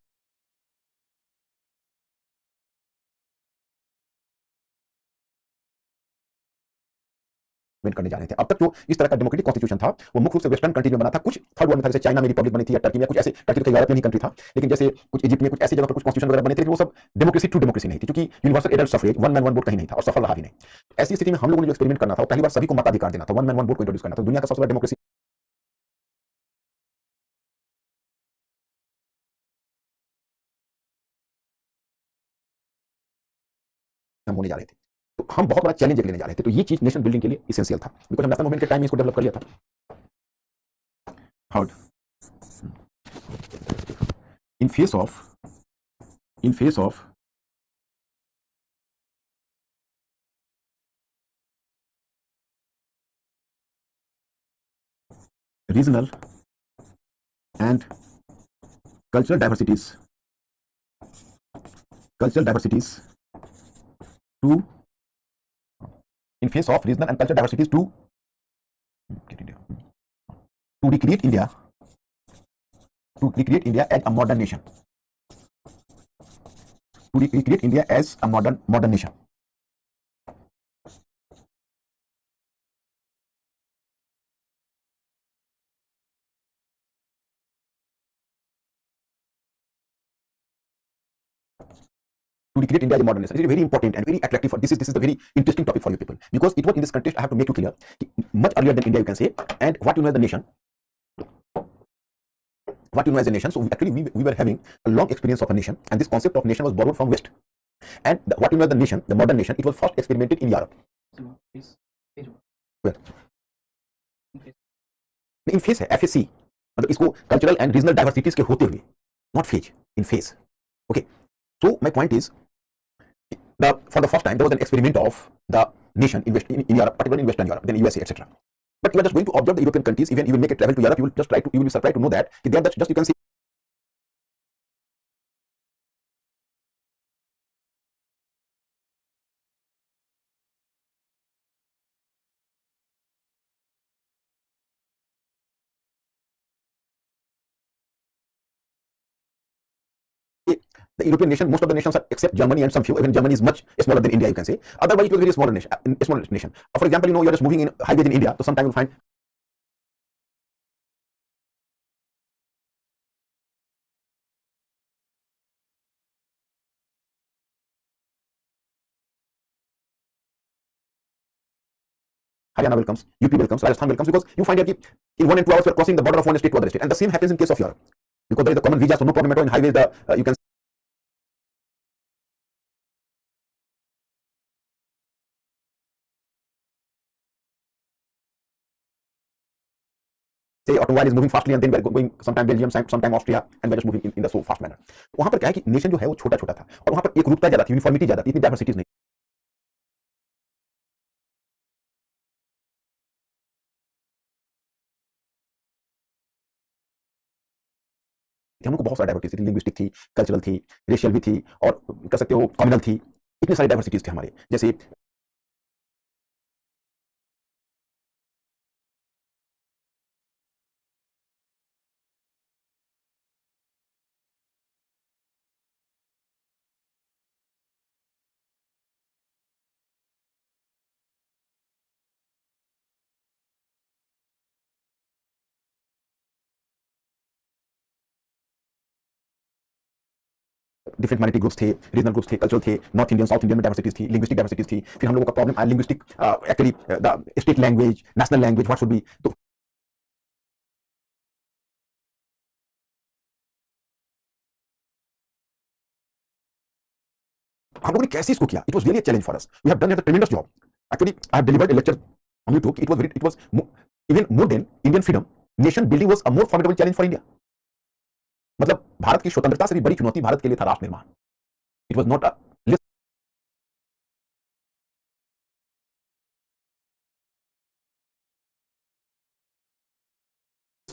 [SPEAKER 1] करने जा रहे थे। अब तक जो इस तरह का डेमोक्रेटिक कॉन्स्टिट्यूशन था वो मुख्य रूप से वेस्टर्न कंट्री में बना था, कुछ थर्ड वर्ल्ड में था, जैसे चाइना में रिपब्लिक बनी थी, या टर्की में, कुछ ऐसे, टर्की तो यूरोप में ही कंट्री था, लेकिन जैसे कुछ इजिप्ट में, कुछ ऐसी जगह पर कुछ कॉन्स्टिट्यूशन वगैरह बने थे, लेकिन वो सब डेमोक्रेसी, ट्रू डेमोक्रेसी नहीं थी, क्योंकि universal adult suffrage, one man one vote कहीं नहीं था और सफल रहा भी नहीं। ऐसी स्थिति में हम लोगों ने जो एक्सपेरिमेंट करना था, पहली बार सभी को मताधिकार देना था, वन मैन वन वोट को इंट्रोड्यूस करना था, दुनिया का सबसे बड़ा डेमोक्रेसी हम होने जा रहे थे। तो हम बहुत बड़ा चैलेंज लेने जा रहे थे, तो ये चीज नेशन बिल्डिंग के लिए इसेंशियल था, बिकॉज हम नेशनल मूवमेंट के टाइम में इसको डेवलप कर लिया था। Third, in face of regional and cultural diversities to in face of regional and cultural diversities to recreate India as a modern nation, nation. To recreate India as a modern nation. It is very important and very attractive. This is the very interesting topic for you people, because it was in this context I have to make you clear, much earlier than India, you can say, and what you know as the nation. What you know as a nation. So we were having a long experience of a nation, and this concept of nation was borrowed from West. And what you know as the nation, the modern nation, it was first experimented in Europe. Where? In phase है, FAC, मतलब इसको cultural and regional diversities के होते हुए, not phase, in phase. Okay, so my point is, for the first time there was an experiment of the nation in Europe, particularly in Western Europe, then USA, etc. But you are just going to observe the European countries. Even you will make a travel to Europe, you will be surprised to know that they are just, you can see The European nation, most of the nations are, except Germany and some few, even Germany is much smaller than India, you can say. Otherwise, it was a very smaller nation. Small nation. For example, you're just moving in highways in India, so sometimes you'll find Haryana welcomes, UP welcomes, Rajasthan welcomes, because you find that in 1 and 2 hours you're crossing the border of one state to other state, and the same happens in case of Europe, because there is a common visa, so no problem at all. In highways, you can say automobile is moving fastly, and then we're going sometime Belgium, sometime Austria, and we're just moving in the so fast manner. वहां पर क्या है कि nation जो है वो छोटा छोटा था, और वहां पर एक रूपता ज्यादा थी, यूनिफॉर्मिटी ज्यादा थी, इतनी डाइवर्सिटीज नहीं. हम लोग को बहुत सारी डाइवर्सिटी थी, लिंग्विस्टिक थी, कल्चरल थी, रेशियल भी थी, और कह सकते हो कम्युनल थी. इतनी सारी डाइवर्सिटीज थे हमारे. जैसे डिफरेंट माइनॉरिटी ग्रुप्स थे, रीजनल ग्रुप्स थे, कल्चरल थे, नॉर्थ इंडियन साउथ इंडियन में डाइवर्सिटीज थी, लिंग्विस्टिक डाइवर्सिटीज थी. फिर हम लोगों का प्रॉब्लम आया linguistic, actually the state language, national language, what should be. तो हम लोगों ने कैसे इसको किया? It was really a challenge for us. We have done a tremendous job. Actually I have delivered a lecture on YouTube. It was even more than Indian freedom, nation building was a more formidable challenge for India. मतलब भारत की स्वतंत्रता से भी बड़ी चुनौती भारत के लिए था राष्ट्र निर्माण. It was not a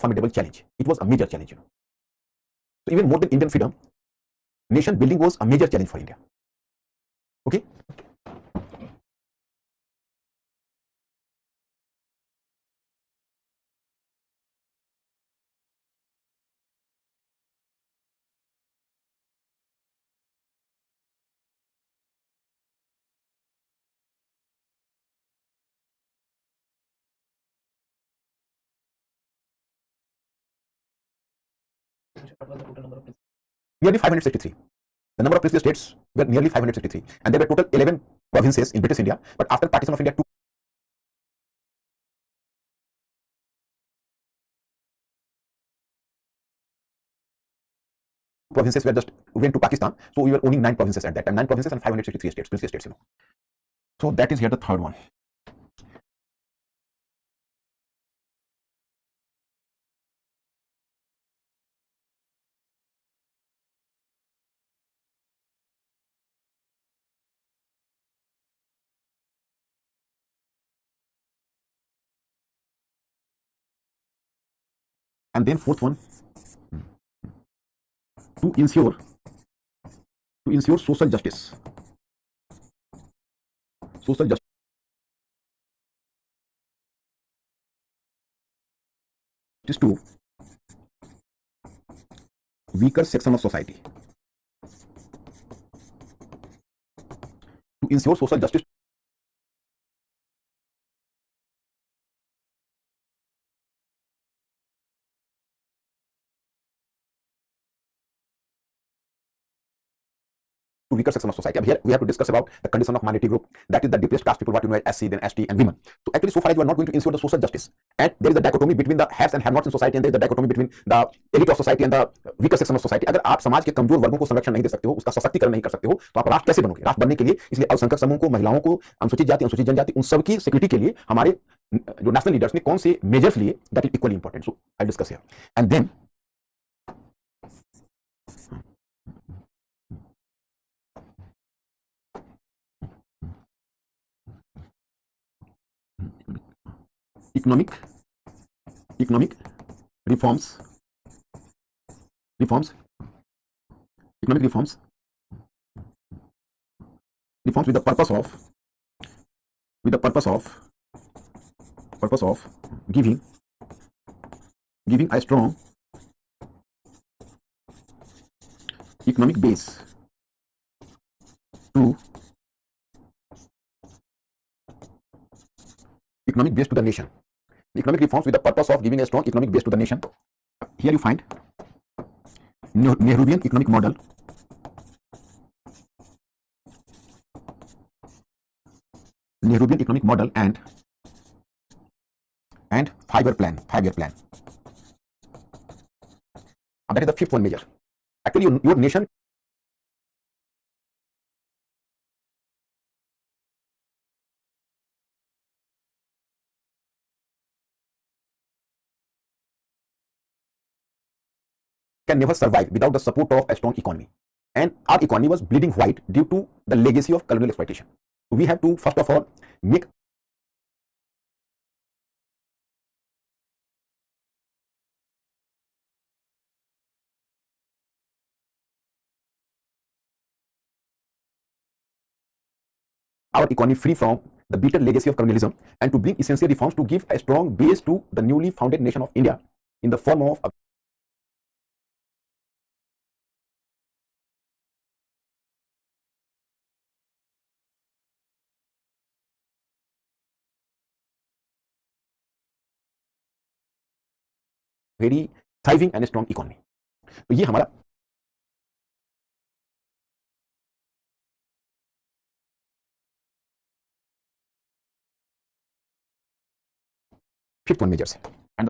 [SPEAKER 1] formidable challenge. It was a major challenge, you know. So even more than Indian freedom, nation building was a major challenge for India. Okay.
[SPEAKER 2] What was the total number of prisoners?
[SPEAKER 1] Nearly 563. The number of princely states were nearly 563, and there were total 11 provinces in British India. But after partition of India, two provinces were just went to Pakistan. So we were owning 9 provinces at that time. 9 provinces and 563 states, princely states, you know. So that is here the third one. And then fourth one, to ensure social justice. Social justice to weaker section of society. To ensure social justice to weaker section of society. Here we have to discuss about the condition of minority group, that is the depressed caste people, what you know as SC, then ST, and women. So actually, so far as you are not going to ensure the social justice, and there is a dichotomy between the haves and have-nots in society, and there is a dichotomy between the elite of society and the weaker section of society. अगर आप समाज के कमजोर वर्गों को संरक्षण नहीं दे सकते हो, उसका सशक्तिकरण नहीं कर सकते हो, तो आप राष्ट्र कैसे बनोगे? राष्ट्र बनने के लिए इसलिए अल्पसंख्यक समूह को, महिलाओं को, अनुसूचित जाति, अनुसूचित जनजाति, उन सबकी सिक्योरिटी के लिए हमारे जो नेशनल लीडर्स ने कौन से मेजर्स लिए, that is equally important. So I discuss here. And then economic reforms economic reforms with the purpose of giving a strong economic base economic base to the nation. The economic reforms with the purpose of giving a strong economic base to the nation. Here you find Nehruvian economic model, Nehruvian economic model and 5-year plan. That is the fifth one major. Actually, your nation can never survive without the support of a strong economy. And our economy was bleeding white due to the legacy of colonial exploitation. We have to, first of all, make our economy free from the bitter legacy of colonialism and to bring essential reforms to give a strong base to the newly founded nation of India in the form of a very thriving and strong economy. तो ये हमारा fifth one major है. And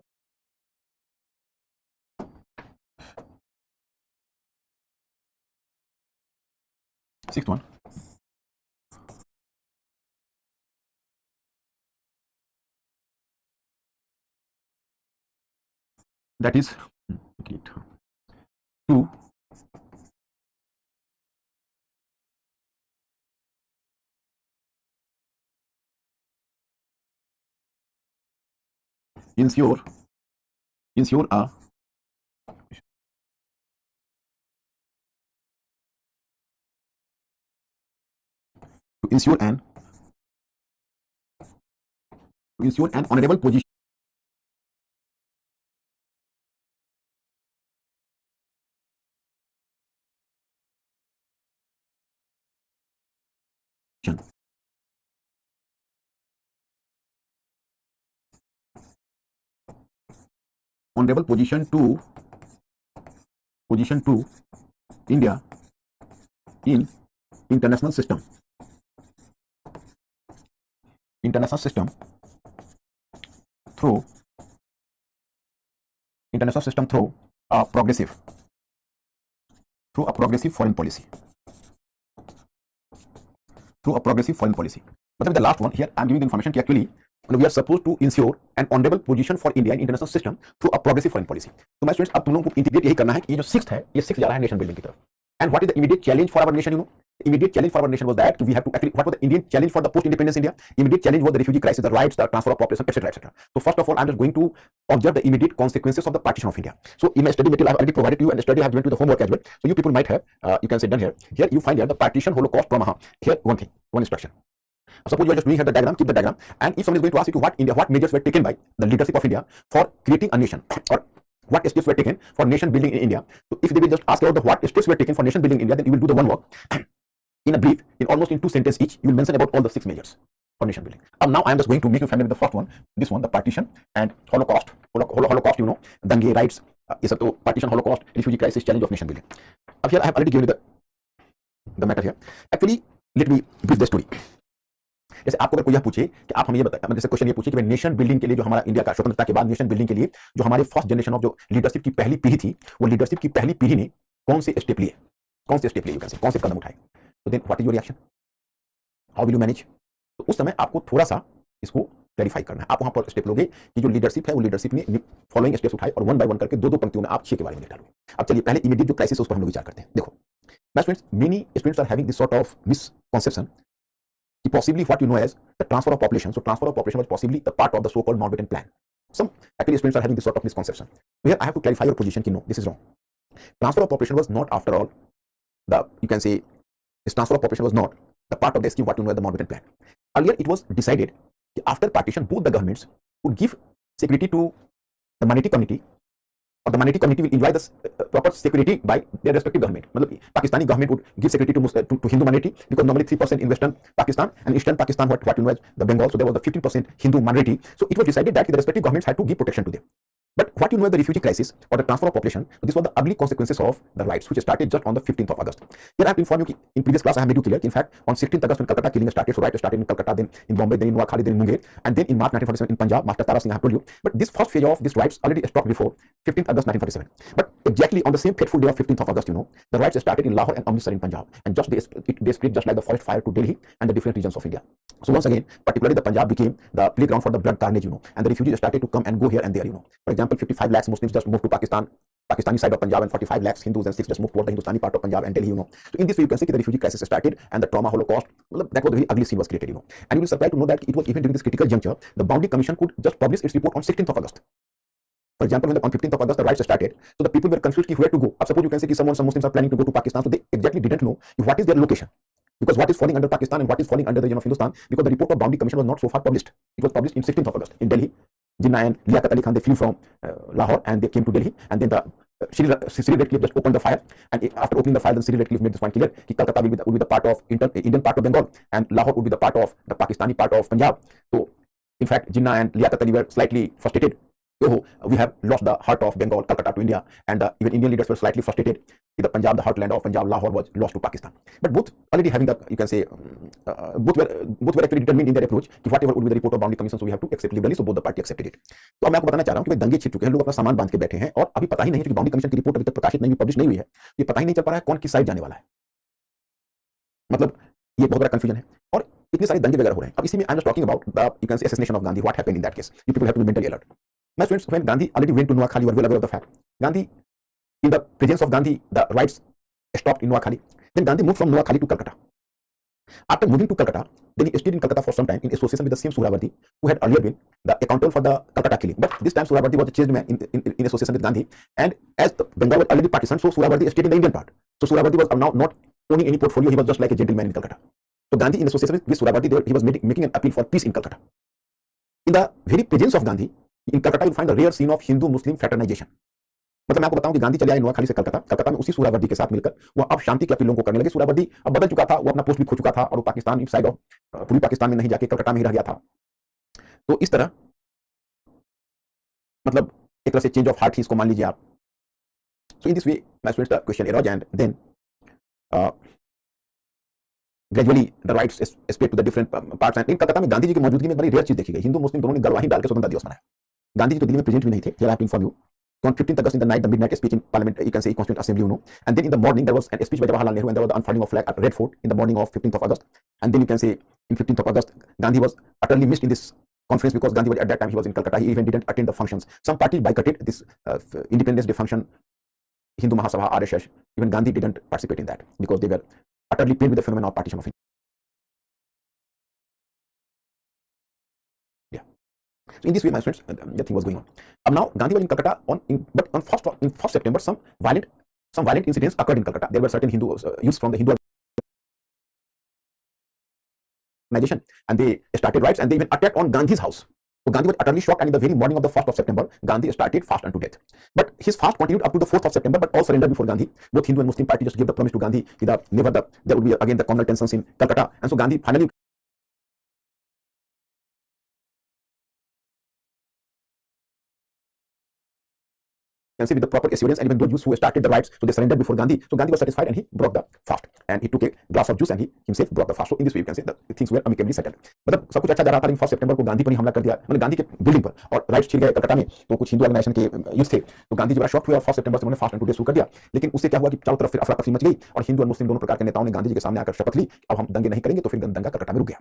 [SPEAKER 1] sixth one, that is to ensure a an honorable position to India in international system through a progressive foreign policy. But the last one here, I am giving the information that actually we are supposed to ensure an honorable position for India in international system through a progressive foreign policy. तो my students, अब तुम लोगों को integrate यही करना है कि ये जो सिक्स्थ है, ये सिक्स्थ जा रहा है नेशन बिल्डिंग की तरफ. And what is the immediate challenge for our nation? You know, the immediate challenge for our nation was that we have to actually, what was the Indian challenge for the post-independence India? Immediate challenge was the refugee crisis, the riots, the transfer of population, etc., etc. So first of all, I'm just going to observe the immediate consequences of the partition of India. So in my study material, I've already provided you, and the study I have given to the homework as well. So you people might have, you can say done here. Here you find here the partition, Holocaust, trauma. Here one thing, one instruction. Suppose you are just doing here the diagram, keep the diagram, and if someone is going to ask you what measures were taken by the leadership of India for creating a nation, or what steps were taken for nation building in India. So if they will just ask about what steps were taken for nation building in India, then you will do the one work. In a brief, in almost in 2 sentences each, you will mention about all the 6 measures for nation building. Now I am just going to make you familiar with the first one, this one, the partition and Holocaust. Holocaust, you know, Dange, riots, partition, Holocaust, refugee crisis, challenge of nation building. Up here I have already given you the matter here. Actually, let me brief the story. जैसे आपको अगर कोई यह पूछे कि आप हमें ये बताइए, जैसे क्वेश्चन ये पूछे कि नेशन बिल्डिंग के लिए जो हमारा इंडिया का स्वतंत्रता के बाद नेशन बिल्डिंग के लिए जो हमारे फर्स्ट जनरेशन ऑफ जो लीडरशिप की पहली पीढ़ी थी, वो लीडरशिप की पहली पीढ़ी ने कौन से स्टेप लिए, कौन से कदम उठाए, तो then what is your reaction, how will you manage. तो उस समय आपको थोड़ा सा इसको क्लैरिफाई करना है. आप वहां पर स्टेप लोगे कि जो लीडरशिप है वो लीडरशिप ने फॉलोइंग स्टेप्स उठाए और वन बाय वन करके 2-2 पंक्तियों में आप 6 के बारे में लिख डालोगे. अब चलिए पहले इमीडिएट जो क्राइसिस उस पर हम लोग विचार करते हैं. देखो my students, many students are having this sort of misconception possibly what you know as the transfer of population. So transfer of population was possibly the part of the so-called Mountbatten plan. Some actually students are having this sort of misconception. So here I have to clarify your position. No, this is wrong. Transfer of population was not, after all, you can say this transfer of population was not the part of the scheme what you know as the Mountbatten plan. Earlier it was decided that after partition both the governments would give security to the minority community or the minority community will enjoy the proper security by their respective government. मतलब Pakistani government would give security to Hindu minority because normally 3% in Western Pakistan and Eastern Pakistan, what you know as the Bengal. So there was a 15% Hindu minority. So it was decided that the respective governments had to give protection to them. But what you know, the refugee crisis or the transfer of population, this was the ugly consequences of the riots, which started just on the 15th of August. Here I have to inform you, in previous class I have made you clear, in fact, on 16th August when Calcutta killing started, so riots started in Calcutta, then in Bombay, then in Noakhali, then in Munger, and then in March 1947 in Punjab, Master Tara Singh, I have told you. But this first phase of these riots already stopped before 15th August 1947. But exactly on the same fateful day of 15th of August, you know, the riots started in Lahore and Amritsar in Punjab, and just they spread just like the forest fire to Delhi and the different regions of India. So once again, particularly the Punjab became the playground for the blood carnage, you know, and the refugees started to come and go here and there, you know. For example, 55 lakhs Muslims just moved to Pakistani side of Punjab, and 45 lakhs Hindus and Sikhs just moved toward the Hindustani part of Punjab and Delhi, you know. So in this way, you can see that the refugee crisis started and the trauma holocaust, that was a very ugly scene was created, you know. And you will be surprised to know that it was even during this critical juncture, the Boundary Commission could just publish its report on 16th of August. For example, when on 15th of August the riots started, so the people were confused where to go. Suppose you can say some Muslims are planning to go to Pakistan, so they exactly didn't know what is their location. Because what is falling under Pakistan and what is falling under the region of Hindustan, because the report of Boundary Commission was not so far published. It was published in 16th of August in Delhi. Jinnah and Liaquat Ali Khan, they flew from Lahore and they came to Delhi, and then the Cyril Redcliffe just opened the fire, and after opening the fire, then Cyril Redcliffe made this point clear that Calcutta will be the part of Indian part of Bengal, and Lahore would be the part of the Pakistani part of Punjab. So in fact, Jinnah and Liaquat Ali were slightly frustrated. Oh, we have lost the heart of Bengal, Calcutta to India, and even Indian leaders were slightly frustrated. The Punjab, the heartland of Punjab, Lahore was lost to Pakistan. But both already having the, you can say, both were actually determined in their approach. Whatever would be the report of Boundary Commission, so we have to accept liberally. So both the party accepted it. तो अब मैं आपको बताना चाह रहा हूँ कि भाई दंगे छिड़ चुके हैं, लोग अपना सामान बांध के बैठे हैं, और अभी पता ही नहीं है कि बाउंड्री कमीशन की रिपोर्ट अभी तक प्रकाशित नहीं हुई, पब्लिश नहीं हुई है. ये पता ही नहीं चल पा रहा है कौन किस साइड जाने वाला है. मतलब ये बहुत बड़ा कंफ्यूजन है, और इतने सारे दंगे वगैरह हो रहे हैं. अब इसी में I am talking about the, you can से, assassination of Gandhi. What happened in that case? You people have to be mentally alert. My friends, when Gandhi already went to Noakhali, you are well aware of the fact. Gandhi, in the presence of Gandhi, the riots stopped in Noakhali. Then Gandhi moved from Noakhali to Calcutta. After moving to Calcutta, then he stayed in Calcutta for some time in association with the same Suhrawardy, who had earlier been the accountable for the Calcutta killing. But this time Suhrawardy was a changed man in association with Gandhi, and as the Bengal was already partisan, so Suhrawardy stayed in the Indian part. So Suhrawardy was now not owning any portfolio, he was just like a gentleman in Calcutta. So Gandhi, in association with Suhrawardy, he was making an appeal for peace in Calcutta. In the very presence of Gandhi, in Calcutta you will find the rare scene of Hindu-Muslim fraternization. मतलब मैं आपको बताऊं कि गांधी चले आए नोआखाली से कलकत्ता में उसी सुहरावर्दी के साथ मिलकर वो अब शांति के अपील लोगों को करने लगे. सुहरावर्दी अब बदल चुका था, वो अपना पोस्ट भी खो चुका था, और वो पाकिस्तान इस साइड ऑफ पूरी पाकिस्तान में नहीं जाके कलकत्ता में ही रह गया था. तो इस तरह मतलब एक तरह से चेंज ऑफ हार्ट ही इसको मान लीजिए आप. So in this way my students the question arose, and then gradually the riots spread to the different parts. And in Calcutta में गांधी जी की मौजूदगी में बड़ी रेयर चीज देखी गई. हिंदू मुस्लिम दोनों ने गलवाही डाल के स्वतंत्रता दिवस मनाया. गांधी जी तो दिल्ली में प्रेजेंट भी नहीं थे. Here I have inform you. On 15th August in the night, the midnight speech in Parliament, you can say Constituent Assembly, you know, and then in the morning there was a speech by Jawaharlal Nehru, and there was the unfurling of flag at Red Fort in the morning of 15th of August. And then you can say in 15th of August, Gandhi was utterly missed in this conference because Gandhi was at that time he was in Calcutta. He even didn't attend the functions. Some parties boycotted this Independence Day function, Hindu Mahasabha, RSS. Even Gandhi didn't participate in that because they were utterly pained with the phenomenon of partition of India. So in this way, my friends, the thing was going on. Now Gandhi was in Calcutta but on 1st September, some violent incidents occurred in Calcutta. There were certain Hindu youths from the Hindu organization, and they started riots, and they even attacked on Gandhi's house. So Gandhi was utterly shocked, and in the very morning of the 1st of September, Gandhi started fast unto death. But his fast continued up to the 4th of September, but all surrendered before Gandhi. Both Hindu and Muslim party just gave the promise to Gandhi that there would be again the communal tensions in Calcutta, and so Gandhi finally can say with the proper assurance, and even those Jews who started the riots, so they surrendered before Gandhi. So Gandhi was satisfied, and he broke the fast, and he took a glass of juice, and he himself broke the fast. So in this way, you can say that things were amicably settled. मतलब सब कुछ अच्छा जा रहा था, लेकिन 1 सितंबर को गांधी पर ही हमला कर दिया, मतलब गांधी के बिल्डिंग पर, और राइट्स छिड़ गए कलकत्ता में. तो कुछ हिंदू ऑर्गेनाइजेशन के यूथ थे, तो गांधी जी बड़ा शॉक हुए, और 1 सितंबर से उन्होंने फास्ट एंड टू डे शुरू कर दिया. लेकिन उससे क्या हुआ कि चारों तरफ फिर अफरा तफरी मच गई, और हिंदू और मुस्लिम दोनों प्रकार के नेताओं ने गांधी जी के सामने आकर शपथ ली, अब हम दंगे नहीं करेंगे. तो फिर दंगा कलकत्ता में रुक गया.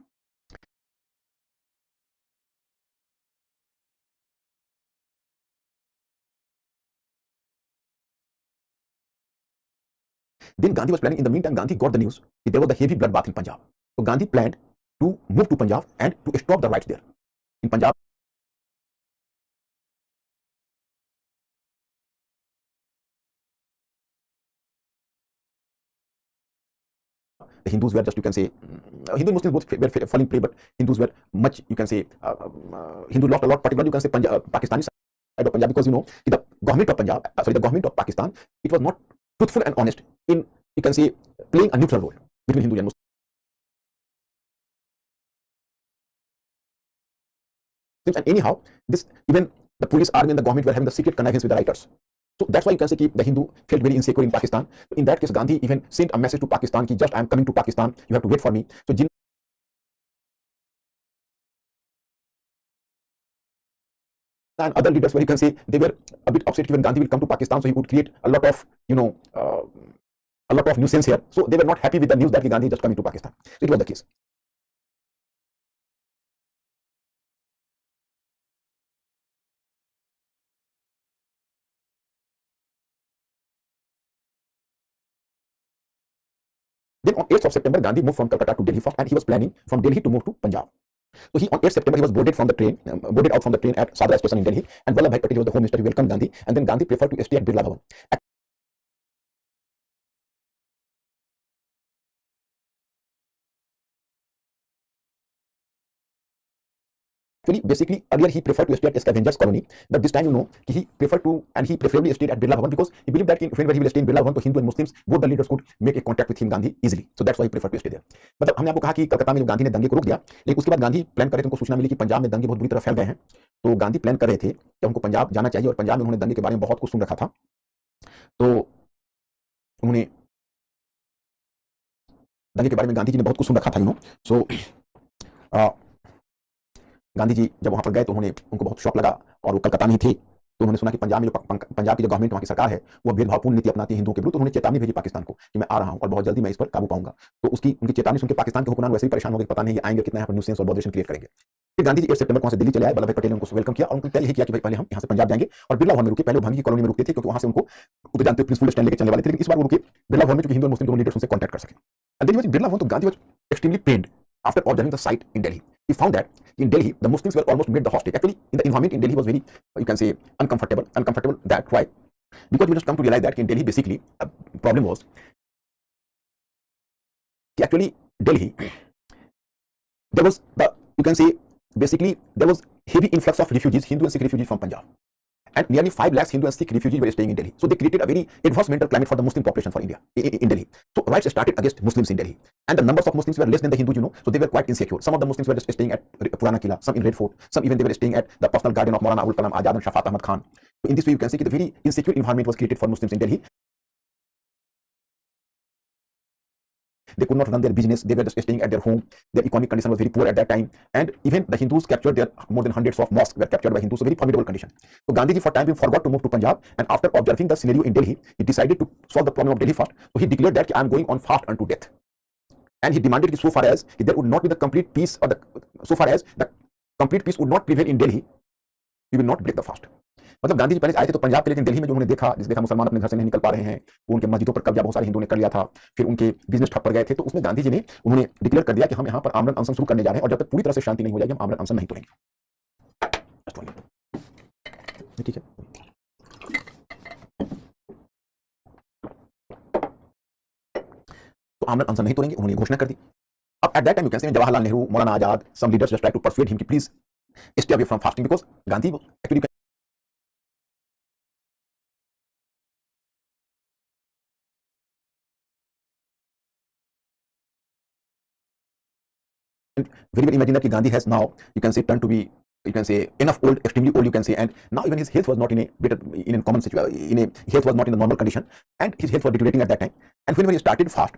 [SPEAKER 1] Then Gandhi was planning, in the meantime, Gandhi got the news that there was a heavy bloodbath in Punjab. So Gandhi planned to move to Punjab and to stop the riots there. In Punjab, the Hindus were just, you can say, Hindu and Muslims both were falling prey, but Hindus were much, you can say, Hindu lost a lot, particularly you can say Pakistani side of Punjab, because you know government of Punjab, the government of Pakistan, it was not truthful and honest in, you can say, playing a neutral role between Hindu and Muslim. And anyhow, this even the police army and the government were having the secret connivance with the writers. So that's why you can say the Hindu felt very insecure in Pakistan. So in that case, Gandhi even sent a message to Pakistan कि just I am coming to Pakistan, you have to wait for me. So and other leaders where you can say they were a bit upset when Gandhi will come to Pakistan, so he would create a lot of, you know, a lot of nuisance here. So they were not happy with the news that Gandhi is just coming to Pakistan. So it was the case. Then on 8th of September, Gandhi moved from Calcutta to Delhi first, and he was planning from Delhi to move to Punjab. So he, on 8th September, he was boarded out from the train at Sadra station in Delhi, and Vallabhbhai Patel was the Home Minister. He welcomed Gandhi, and then Gandhi preferred to stay at Birla Bhavan. Actually, basically, earlier he preferred to stay at Scavengers Colony, but this time, you know, he preferred to, and he preferably stayed at Birla Bhavan because he believed that whenever he will stay in Birla Bhavan, so Hindu and Muslims, both the leaders could make a contact with him, Gandhi, easily. So that's why he preferred to stay there. मतलब हमने आपको कहा कि कलकत्ता में जब गांधी ने दंगे को रोक दिया, लेकिन उसके बाद गांधी प्लान कर रहे थे, उनको सूचना मिली कि पंजाब में दंगे बहुत बुरी तरह फैल गए हैं, तो गांधी प्लान कर रहे थे कि उनको पंजाब जाना चाहिए, और पंजाब में उन्होंने दंगे के बारे में बहुत कुछ सुन रखा था, तो उन्होंने दंगे के बारे में गांधी जी ने बहुत कुछ सुन रखा था, यू नो. सो गांधी जी जब वहां पर गए तो उनको बहुत शौक लगा, और वो कलकत्ता में थे, तो उन्होंने सुना कि पंजाब में पंजाब की जो गवर्नमेंट, वहां की सरकार है, वो भेदभावपूर्ण नीति अपनाती है हिंदुओं के विरुद्ध. तो उन्होंने चेतावनी भेजी पाकिस्तान को कि मैं आ रहा हूं और बहुत जल्दी मैं इस पर काबू पाऊंगा. तो उनकी चेतावनी सुनकर पाकिस्तान के हुक्मरान वैसे ही परेशान हो गए, पता नहीं ये आएंगे कितना यहाँ पर न्यूसेंस और बॉदरेशन क्रिएट करेंगे. फिर गांधी जी 8 सितंबर को से दिल्ली चले आए. वल्लभ भाई पटेल ने उनको वेलकम किया और उनको पहले ही किया कि भाई पहले हम यहाँ से पंजाब जाएंगे, और बिरला भवन में रुके. पहले भांगी की कॉलोनी में रुकते थे क्योंकि वहां से उनको जानते पीसफुल स्टैंड लेकर चलने वाले थे, लेकिन इस बार वो रुके बिरला भवन में, क्योंकि हिंदू और मुस्लिम दोनों लीडर्स उनसे कॉन्टैक्ट कर सके. And then बिरला भवन, तो Gandhi was extremely pained after observing the site in Delhi. He found that in Delhi the Muslims were almost made the hostage. Actually, in the environment in Delhi was very, you can say, uncomfortable. That why? Because we just come to realize that in Delhi basically a problem was actually Delhi there was you can say basically there was heavy influx of refugees, Hindu and Sikh refugees from Punjab, and nearly 5 lakhs Hindu and Sikh refugees were staying in Delhi. So they created a very adverse mental climate for the Muslim population for India in Delhi. So riots started against Muslims in Delhi, and the numbers of Muslims were less than the Hindus, you know. So they were quite insecure. Some of the Muslims were just staying at Purana Kila, some in Red Fort, some even they were staying at the personal garden of Maulana Abul Kalam Azad and Shafat Ahmad Khan. So in this way, you can see that the very insecure environment was created for Muslims in Delhi. They could not run their business. They were just staying at their home. Their economic condition was very poor at that time. And even the Hindus captured their more than hundreds of mosques were captured by Hindus. So very formidable condition. So Gandhiji for time being forgot to move to Punjab. And after observing the scenario in Delhi, he decided to solve the problem of Delhi first. So he declared that I am going on fast unto death. And he demanded that so far as there would not be the complete peace, or so far as the complete peace would not prevail in Delhi, he will not break the fast. मतलब गांधी जी पहले आए थे तो पंजाब के, लेकिन दिल्ली में जो उन्होंने देखा मुसलमान अपने घर से नहीं निकल पा रहे हैं, वो उनके मस्जिदों पर कब्जा बहुत सारे हिंदुओं ने कर लिया था, फिर उनके बिजनेस ठप पड़ गए थे, तो उसमें गांधी जी ने उन्होंने डिक्लेयर कर दिया कि हम यहाँ पर आमरण अनशन शुरू करने जा रहे हैं, और जब तक पूरी तरह से शांति नहीं हो जाएगी हम आमरण अनशन नहीं तोड़ेंगे. ठीक है. तो आमरण अनशन नहीं तोड़ेंगे, उन्होंने घोषणा कर दी. अब at that time you can say Jawaharlal Nehru, Maulana Azad, some leaders just try to persuade him कि please stay away from fasting, because Gandhi actually very well imagine that Gandhi has now, you can say, turned to be, you can say, enough old, extremely old, you can say, and now even his health was not in a common situation, health was not in a normal condition, and his health was deteriorating at that time. And whenever he started fast,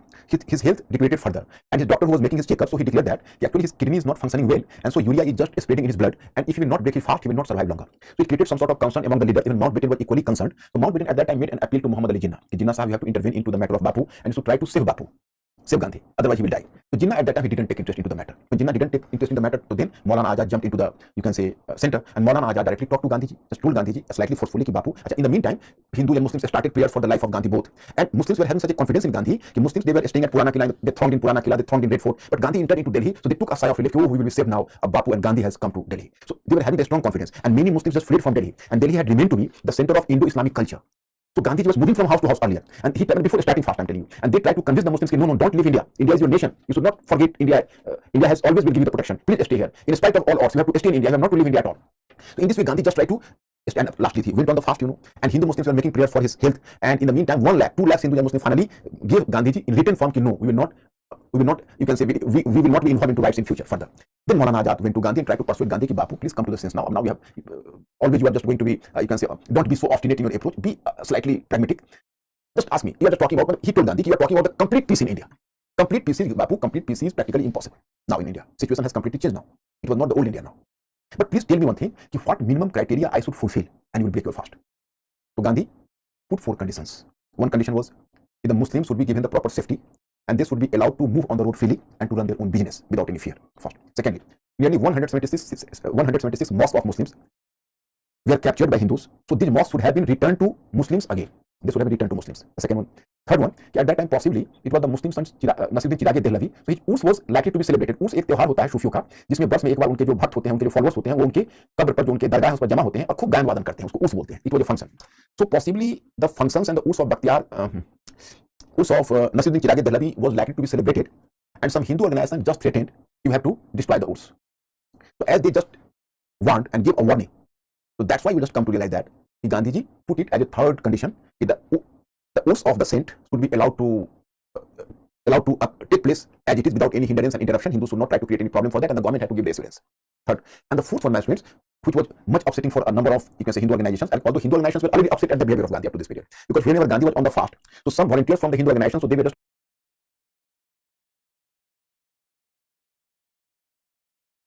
[SPEAKER 1] his health deteriorated further, and his doctor who was making his checkup, so he declared that actually his kidney is not functioning well, and so urea is just spreading in his blood, and if he will not break his fast, he will not survive longer. So it created some sort of concern among the leaders. Even Mountbatten was equally concerned. So Mountbatten at that time made an appeal to Muhammad Ali Jinnah. Jinnah Sahib, you have to intervene into the matter of Bapu, and to try to save Bapu, save Gandhi, otherwise he will die. So Jinnah at that time, he didn't take interest into the matter. When Jinnah didn't take interest in the matter, so then Maulana Azad jumped into the, you can say, center, and Maulana Azad directly talked to Gandhiji, just told Gandhiji slightly forcefully कि बापू, in the meantime, Hindu and Muslims started prayers for the life of Gandhi both, and Muslims were having such a confidence in Gandhi कि Muslims, they were staying at Purana Kila, they thronged in Purana Kila, they thronged in Red Fort, but Gandhi entered into Delhi, so they took a sigh of relief. Oh, we will be saved now. Bapu and Gandhi has come to Delhi. So they were having a strong confidence, and many Muslims just fled from Delhi, and Delhi had remained to be the center of Indo-Islamic culture. So Gandhiji was moving from house to house earlier, and he before starting fast, I'm telling you, and they tried to convince the Muslims, no, don't leave India. India is your nation. You should not forget India. India has always been giving you the protection. Please stay here. In spite of all odds, you have to stay in India. You have not to leave India at all. So in this way, Gandhi just tried to And lastly, he went on the fast, and Hindu Muslims were making prayers for his health. And in the meantime, 1 lakh, 2 lakhs Hindu and Muslims finally gave Gandhiji in written form, no, we will not, you can say, we will not be involved into riots in future further. Then Maulana Azad went to Gandhi and tried to persuade Gandhi, Bapu, please come to the sense now. Now we have, always you are just going to be, you can say, don't be so obstinate in your approach, be slightly pragmatic. Just ask me, you are just talking about, he told Gandhi, you are talking about the complete peace in India. Complete peace, Bapu, complete peace is practically impossible now in India. Situation has completely changed now. It was not the old India now. But please tell me one thing, what minimum criteria I should fulfill and you will break your fast. So Gandhi put 4 conditions. One condition was the Muslims would be given the proper safety and they should be allowed to move on the road freely and to run their own business without any fear. First. Secondly, nearly 176 mosques of Muslims were captured by Hindus. So these mosques should have been returned to Muslims again. They should have been returned to Muslims. The second one. Third one, at that time possibly it was the Muslim son Nasiruddin Chiragi Dehlavi. So his Urs was likely to be celebrated. Urs एक त्योहार होता है सूफियों का, जिसमें वर्ष में एक बार उनके जो भक्त होते हैं, उनके जो फॉलोअर्स होते हैं, वो उनके कब्र पर जो उनके दरगाह उस पर जमा होते हैं और खूब गायन वादन करते हैं, उसको उर्स बोलते हैं. It was a function. So possibly the functions and the Urs of Bakhtiyar, Urs of Nasiruddin Chiragi Dehlavi was likely to be celebrated, and some Hindu organization just threatened you have to destroy the Urs. So as they just warned and gave a warning, so that's why we just come to realize that Gandhiji put it as a third condition. The Urs of the saint should be allowed to take place as it is without any hindrance and interruption. Hindus should not try to create any problem for that, and the government had to give the assurance. Third, and the fourth one, my friends, which was much upsetting for a number of, you can say, Hindu organizations, and although Hindu organizations were already upset at the behavior of Gandhi up to this period, because whenever Gandhi was on the fast, so some volunteers from the Hindu organizations, so they were just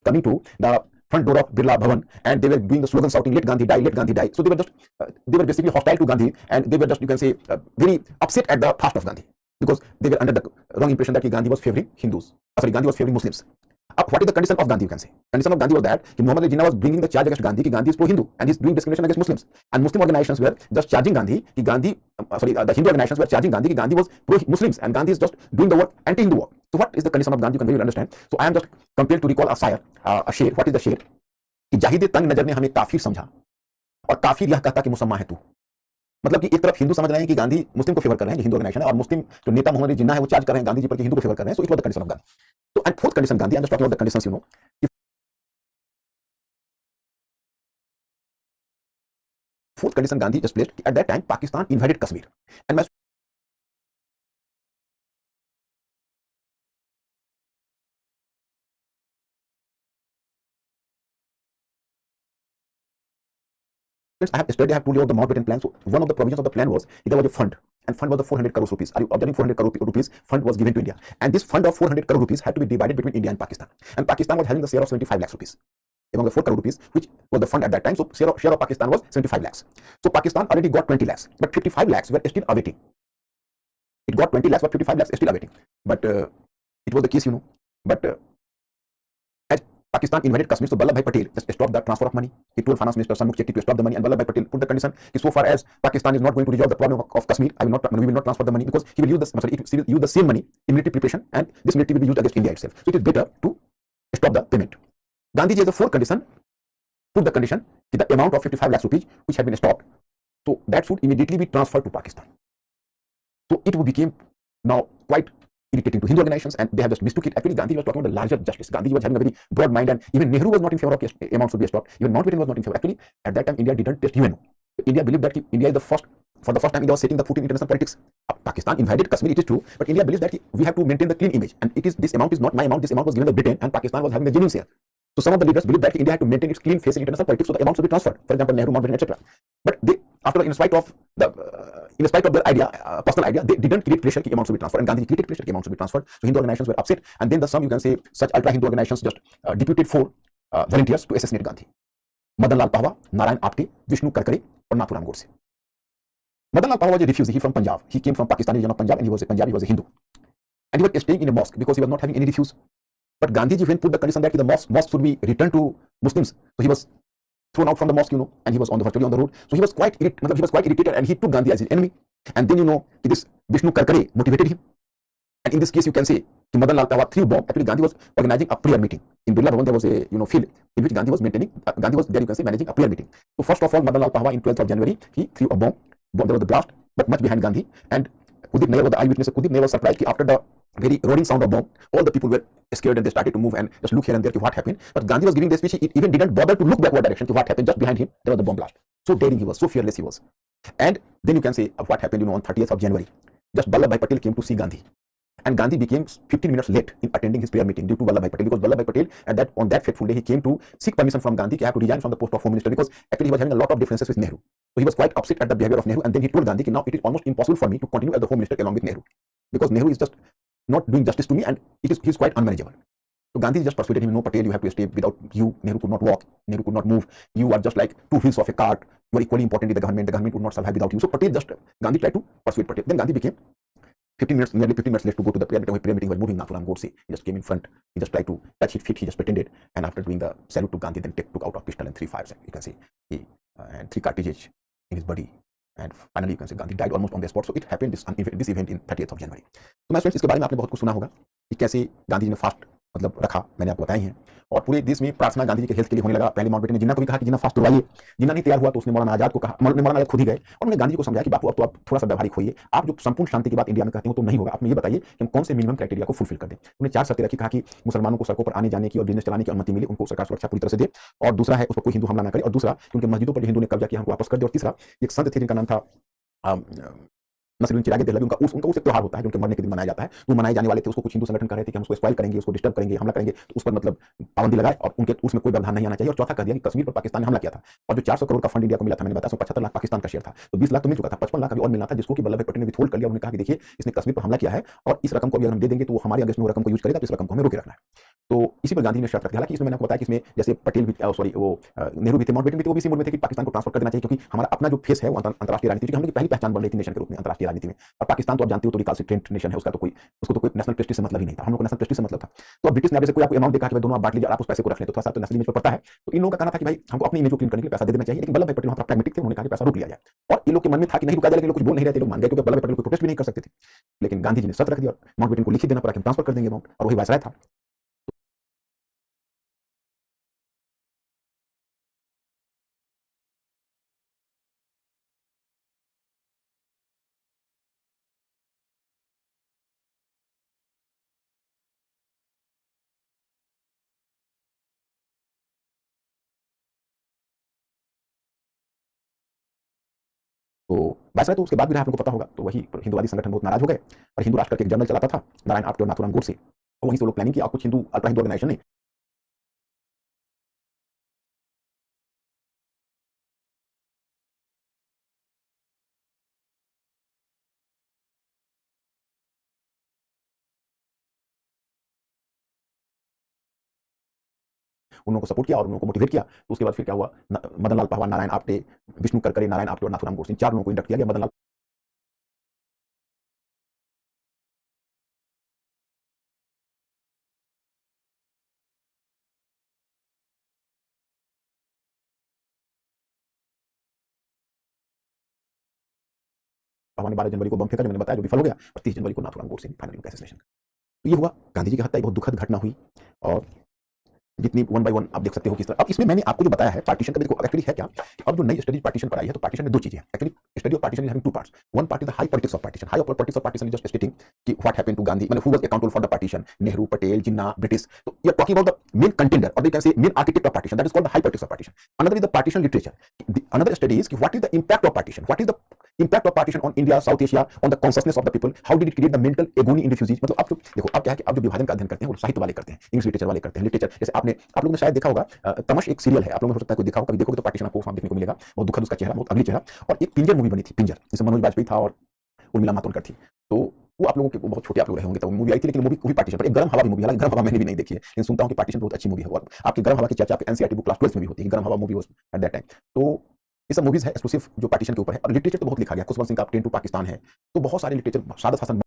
[SPEAKER 1] coming to the front door of Birla Bhavan, and they were doing the slogan shouting, let Gandhi die, let Gandhi die. So they were just, they were basically hostile to Gandhi, and they were just, you can say, very upset at the fast of Gandhi, because they were under the wrong impression that Gandhi was favoring Hindus. Gandhi was favoring Muslims. What is the condition of Gandhi, you can say? Condition of Gandhi was that Muhammad Ali Jinnah was bringing the charge against Gandhi, Gandhi is pro-Hindu, and he's doing discrimination against Muslims. And Muslim organizations were just charging Gandhi, the Hindu organizations were charging Gandhi, Gandhi was pro-Muslims, and Gandhi is just doing the work anti-Hindu work. So what is the condition of Gandhi? You can very well understand. So I am just compelled to recall a sher. What is the sher? कि जाहिद तंग नजर ने हमें काफिर समझा और काफिर यह कहता कि मुसम्मा है तू. मतलब कि एक तरफ हिंदू समझ रहे हैं कि गांधी मुस्लिम को फेवर कर रहे हैं, हिंदू ऑर्गेनाइजेशन है, और मुस्लिम जो नेता मोहम्मद अली जिन्ना है वो चार्ज कर रहे हैं गांधी जी पर कि हिंदू को फेवर कर रहे हैं. So it was the condition of Gandhi. So and fourth condition Gandhi, I'm just talking about the conditions, Fourth condition Gandhi just placed, at that time Pakistan invaded Kashmir, and I have told you about the Mountbatten plan. So one of the provisions of the plan was there was a fund, and fund was the 400 crores rupees. Are you observing? 400 crore rupees fund was given to India, and this fund of 400 crore rupees had to be divided between India and Pakistan. And Pakistan was having the share of 75 lakhs rupees among the 4 crore rupees, which was the fund at that time. So share of Pakistan was 75 lakhs. So Pakistan already got 20 lakhs, but 55 lakhs were still awaiting. It got 20 lakhs, but 55 lakhs still awaiting. But it was the case, But as Pakistan invaded Kashmir, so Vallabhbhai Patel just stopped the transfer of money. He told Finance Minister Shanmukh Chetty to stop the money, and Vallabhbhai Patel put the condition that so far as Pakistan is not going to resolve the problem of Kashmir, we will not transfer the money, because he will use the same money in military preparation, and this military will be used against India itself. So it is better to stop the payment. Gandhiji as the fourth condition put the condition that the amount of 55 lakhs rupees which had been stopped, so that should immediately be transferred to Pakistan. So it became now quite irritating to Hindu organizations, and they have just mistook it. Actually, Gandhi was talking about the larger justice. Gandhi was having a very broad mind, and even Nehru was not in favor of amounts should be stopped. Even Mountbatten was not in favor. Actually, at that time, India didn't test UNO. India believed that India is the first, for the first time, India was setting the foot in international politics. Pakistan invaded Kashmir, it is true, but India believes that we have to maintain the clean image, and this amount is not my amount. This amount was given to Britain, and Pakistan was having the genuine share. So some of the leaders believe that India had to maintain its clean face in international politics, so the amount should be transferred. For example, Nehru, Mountbatten, etc. But they, in spite of their idea, personal idea, they didn't create pressure that amount should be transferred, and Gandhi created pressure that amount should be transferred. So Hindu organizations were upset, and then some, you can say, such ultra-Hindu organizations just deputed 4 volunteers to assassinate Gandhi: Madan Lal Pahwa, Narayan Apte, Vishnu Karkare, or Nathuram Godse. Madan Lal Pahwa was a refugee. He from Punjab. He came from Pakistani region of Punjab, and he was a Punjabi. He was a Hindu, and he was staying in a mosque because he was not having any refuse. But Gandhiji then put the condition that the mosque should be returned to Muslims. So he was thrown out from the mosque, and he was virtually on the road. So he was quite irritated, and he took Gandhi as his enemy. And then, this Vishnu Karkare motivated him. And in this case, you can say, Madan Lal Pahwa threw bomb. Actually, Gandhi was organizing a prayer meeting. In Birla Bhavan, there was a field in which Gandhi was managing a prayer meeting. So first of all, Madan Lal Pahwa in 12th of January, he threw a bomb. There was the blast, but much behind Gandhi. And Udip Nair was the eyewitness. Udip Nair was surprised that after the very roaring sound of bomb, all the people were scared, and they started to move and just look here and there to what happened. But Gandhi was giving the speech. He even didn't bother to look backward direction to what happened. Just behind him, there was the bomb blast. So daring he was, so fearless he was. And then you can say what happened, on 30th of January. Just Vallabhbhai Patel came to see Gandhi. And Gandhi became 15 minutes late in attending his prayer meeting due to Vallabhbhai Patel, because Vallabhbhai Patel on that fateful day he came to seek permission from Gandhi to have to resign from the post of Home Minister, because actually he was having a lot of differences with Nehru. So he was quite upset at the behavior of Nehru, and then he told Gandhi that now it is almost impossible for me to continue as the Home Minister along with Nehru, because Nehru is just not doing justice to me and he's quite unmanageable. So Gandhi just persuaded him, no Patel, you have to stay. Without you, Nehru could not walk, Nehru could not move. You are just like two wheels of a cart. You are equally important in the government would not survive without you. So Gandhi tried to persuade Patel. Then Gandhi became nearly 15 minutes late to go to the prayer meeting. He was moving Nathuram Godse. He just came in front. He just tried to touch his feet. He just pretended. And after doing the salute to Gandhi, then took out a pistol and 3 fires. You can see and 3 cartridges in his body. And finally, you can say Gandhi died almost on the spot. So it happened, this event in 30th of January. तो मैं friends इसके बारे में आपने बहुत कुछ सुना होगा कि कैसे गांधी जी ने फास्ट मतलब रखा, मैंने आपको बताई है। और पूरे देश में प्रार्थना गांधी जी के हेल्थ के लिए होने लगा। पहले माउंटबेटन ने जिन्ना को भी कहा कि जिन्ना फास्ट तुड़वाइए। जिन्ना नहीं तैयार हुआ तो उसने मौलाना आजाद को कहा, मौलाना आजाद खुद ही गए और उन्होंने गांधी जी को समझाया कि बापू अब तो आप थोड़ा सा व्यवहारिक होइए। आप जो संपूर्ण शांति की बात इंडिया में कहते हो तो नहीं होगा। आप ये बताइए कि हम कौन से मिनिमम क्राइटेरिया को फुलफिल कर दें। उन्होंने 4 शर्तें रखी, कहा कि मुसलमानों को सड़कों पर आने जाने की और बिजनेस चलाने की अनुमति मिले, उनको सरकार सुरक्षा पूरी तरह से दे। और दूसरा है उस पर कोई हिंदू हमला ना करे। और दूसरा कि उनके मस्जिदों पर जो हिंदू ने कब्जा किया हमको वापस कर दे। और तीसरा एक संत थे जिनका नाम था नसीरुद्दीन चिरागी देहलवी, उनका उस एक त्योहार होता है जो उनके मरने के दिन मनाया जाता है। वो मनाए जाने वाले थे, उसको कुछ हिंदू संगठन कह रहे थे कि हम उसको स्पॉइल करेंगे, उसको डिस्टर्ब करेंगे, हमला करेंगे, तो उस पर मतलब पाबंदी लगाए और उनके उसमें कोई व्यवधान नहीं आना चाहिए। और चौथा कह दिया कि कश्मीर पर पाकिस्तान ने हमला किया था और जो 400 करोड़ का फंड इंडिया को मिला था, मैंने बताया 75 लाख पाकिस्तान का शेयर था, तो 20 लाख तो मिल चुका था, 55 लाख अभी और मिलना था, जिसको कि वल्लभ भाई पटेल ने विथहोल्ड कर लिया। उन्होंने कहा कि देखिए इसने कश्मीर पर हमला किया है और इस रकम को अगर हम दे देंगे तो वो हमारे अगेंस्ट में वो रकम को यूज करेगा, तो इस रकम को हमें रोके रखना है। तो इसी पर गांधी ने शर्त रखी। हालांकि इसमें मैंने आपको बताया कि इसमें जैसे पटेल भी नेहरू भी थे, माउंटबेटन भी थे, वो भी इसी मूड में थे कि पाकिस्तान को ट्रांसफर कर देना चाहिए, क्योंकि हमारा अपना जो फेस है वो अंतर्राष्ट्रीय राजनीति की हमने पहली पहचान बन रही थी नेशन के रूप में अंतर्राष्ट्रीय राजनीति में। और पाकिस्तान तो आप जानते हो तो रिकाल्सिट्रेंट नेशन है, उसको तो कोई नेशनल प्रेस्टीज से मतलब ही नहीं था। हम लोग को नेशनल प्रेस्टीज से मतलब था। तो अब ब्रिटिश ने जैसे कोई आपको अमाउंट देखा कि दोनों आप बांट लीजिए, आप उस पैसे को रख लें, तो थोड़ा सा तो नेशनल इमेज पर पड़ता है। तो इन लोगों का कहना था कि भाई हमको अपनी इमेज को क्लीन करने के लिए पैसा दे देना चाहिए। लेकिन वल्लभ भाई पटेल वहां पर प्रैग्मेटिक थे, उन्होंने कहा कि पैसा रोक लिया जाए। और इन लोग के मन में था कि नहीं रुका जाए, लेकिन लोग कुछ बोल नहीं रहे थे, लोग मान गए क्योंकि वल्लभ भाई पटेल को प्रोटेस्ट भी नहीं कर सकते थे। लेकिन गांधी जी ने शर्त रख दी और माउंटबेटन को लिखित देना पड़ा कि हम ट्रांसफर कर देंगे अमाउंट, और वही वायसराय था। तो वायसराय तो उसके बाद भी रहा, आप लोगों को पता होगा। तो वही हिंदुवादी संगठन बहुत नाराज हो गए और हिंदू राष्ट्र करके एक जर्नल चलाता था नारायण आप्टे और नाथुराम गोडसे, और वहीं से लोग प्लानिंग किया कुछ हिंदू अल्ट्रा हिंदू ऑर्गेनाइजेशन ने उन लोगों को सपोर्ट किया और उन लोगों को मोटिवेट किया। तो उसके बाद फिर क्या हुआ, मदन लाल पहलवान, नारायण आप्टे, विष्णु करकरे, नारायण आप्टे और नाथुराम गोडसे, 4 लोगों को इंडक्ट किया गया। मदन लाल पहलवान ने 12 जनवरी को बम फेंका, जो मैंने बताया, जो विफल हो गया, और 30 जनवरी को नाथुराम गोडसे ने फाइनली उनका असैसिनेशन। तो ये हुआ गांधी जी की हत्या, बहुत दुखद घटना हुई। और जितनी वन बाय वन आप देख सकते हो किस तरह। अब इसमें मैंने आपको जो बताया है पार्टीशन का, देखो एक्चुअली है क्या कि अब जो नई स्टडीज पार्टीशन पर आई है, तो पार्टीशन में 2 चीजें हैं। Actually study of partition is having 2 parts. One part is the high politics of partition. High politics of partition is just stating कि व्हाट हैपेंड टू गांधी, मतलब who was accountable for the partition, Nehru, Patel, Jinnah, British. तो you are talking about the main contender और they can say main architect of partition, that is called the high politics of partition. Another is the partition literature. Another study is कि what is the impact of partition, what is the impact of partition on India, South Asia, on the consciousness of the people, how did it create the mental agony in refugees। मतलब आप देखो, अब क्या है कि अब जो विभाजन का अध्ययन करते हैं वो साहित्य वाले करते हैं, इंग्लिश लिटरेचर वाले करते हैं। लिटरेचर जैसे आप लोगों ने शायद देखा होगा, तमश एक सीरियल है, आप लोगों ने हो सकता है कोई देखा हो, कभी देखोगे तो पार्टीशन आपको वहां देखने को मिलेगा। बहुत दुखद उसका चेहरा, बहुत अगली चेहरा। और एक पिंजर मूवी बनी थी, पिंजर, जिसमें मनोज वाजपेयी था और उर्मिला मातोंडकर थी। तो वो आप लोगों के बहुत छोटे आप लोग रहे होंगे, तो मूवी आई थी, लेकिन मूवी भी पार्टीशन पर। एक गर्म हवा भी मूवी, हालांकि गर्म हवा मैंने भी नहीं देखी है, लेकिन सुनता हूं कि पार्टीशन बहुत अच्छी मूवी है। और आपकी गर्म हवा की चर्चा आपके एनसीईआरटी बुक क्लास 12 में भी होती है, गर्म हवा मूवी एट दैट टाइम। तो ये सब मूवीज है एक्सक्लूसिव जो पार्टीशन के ऊपर है। और लिटरेचर तो बहुत लिखा गया, खुशवंत सिंह का 10 टू पाकिस्तान है। तो बहुत सारे लिटरेचर, सादत हसन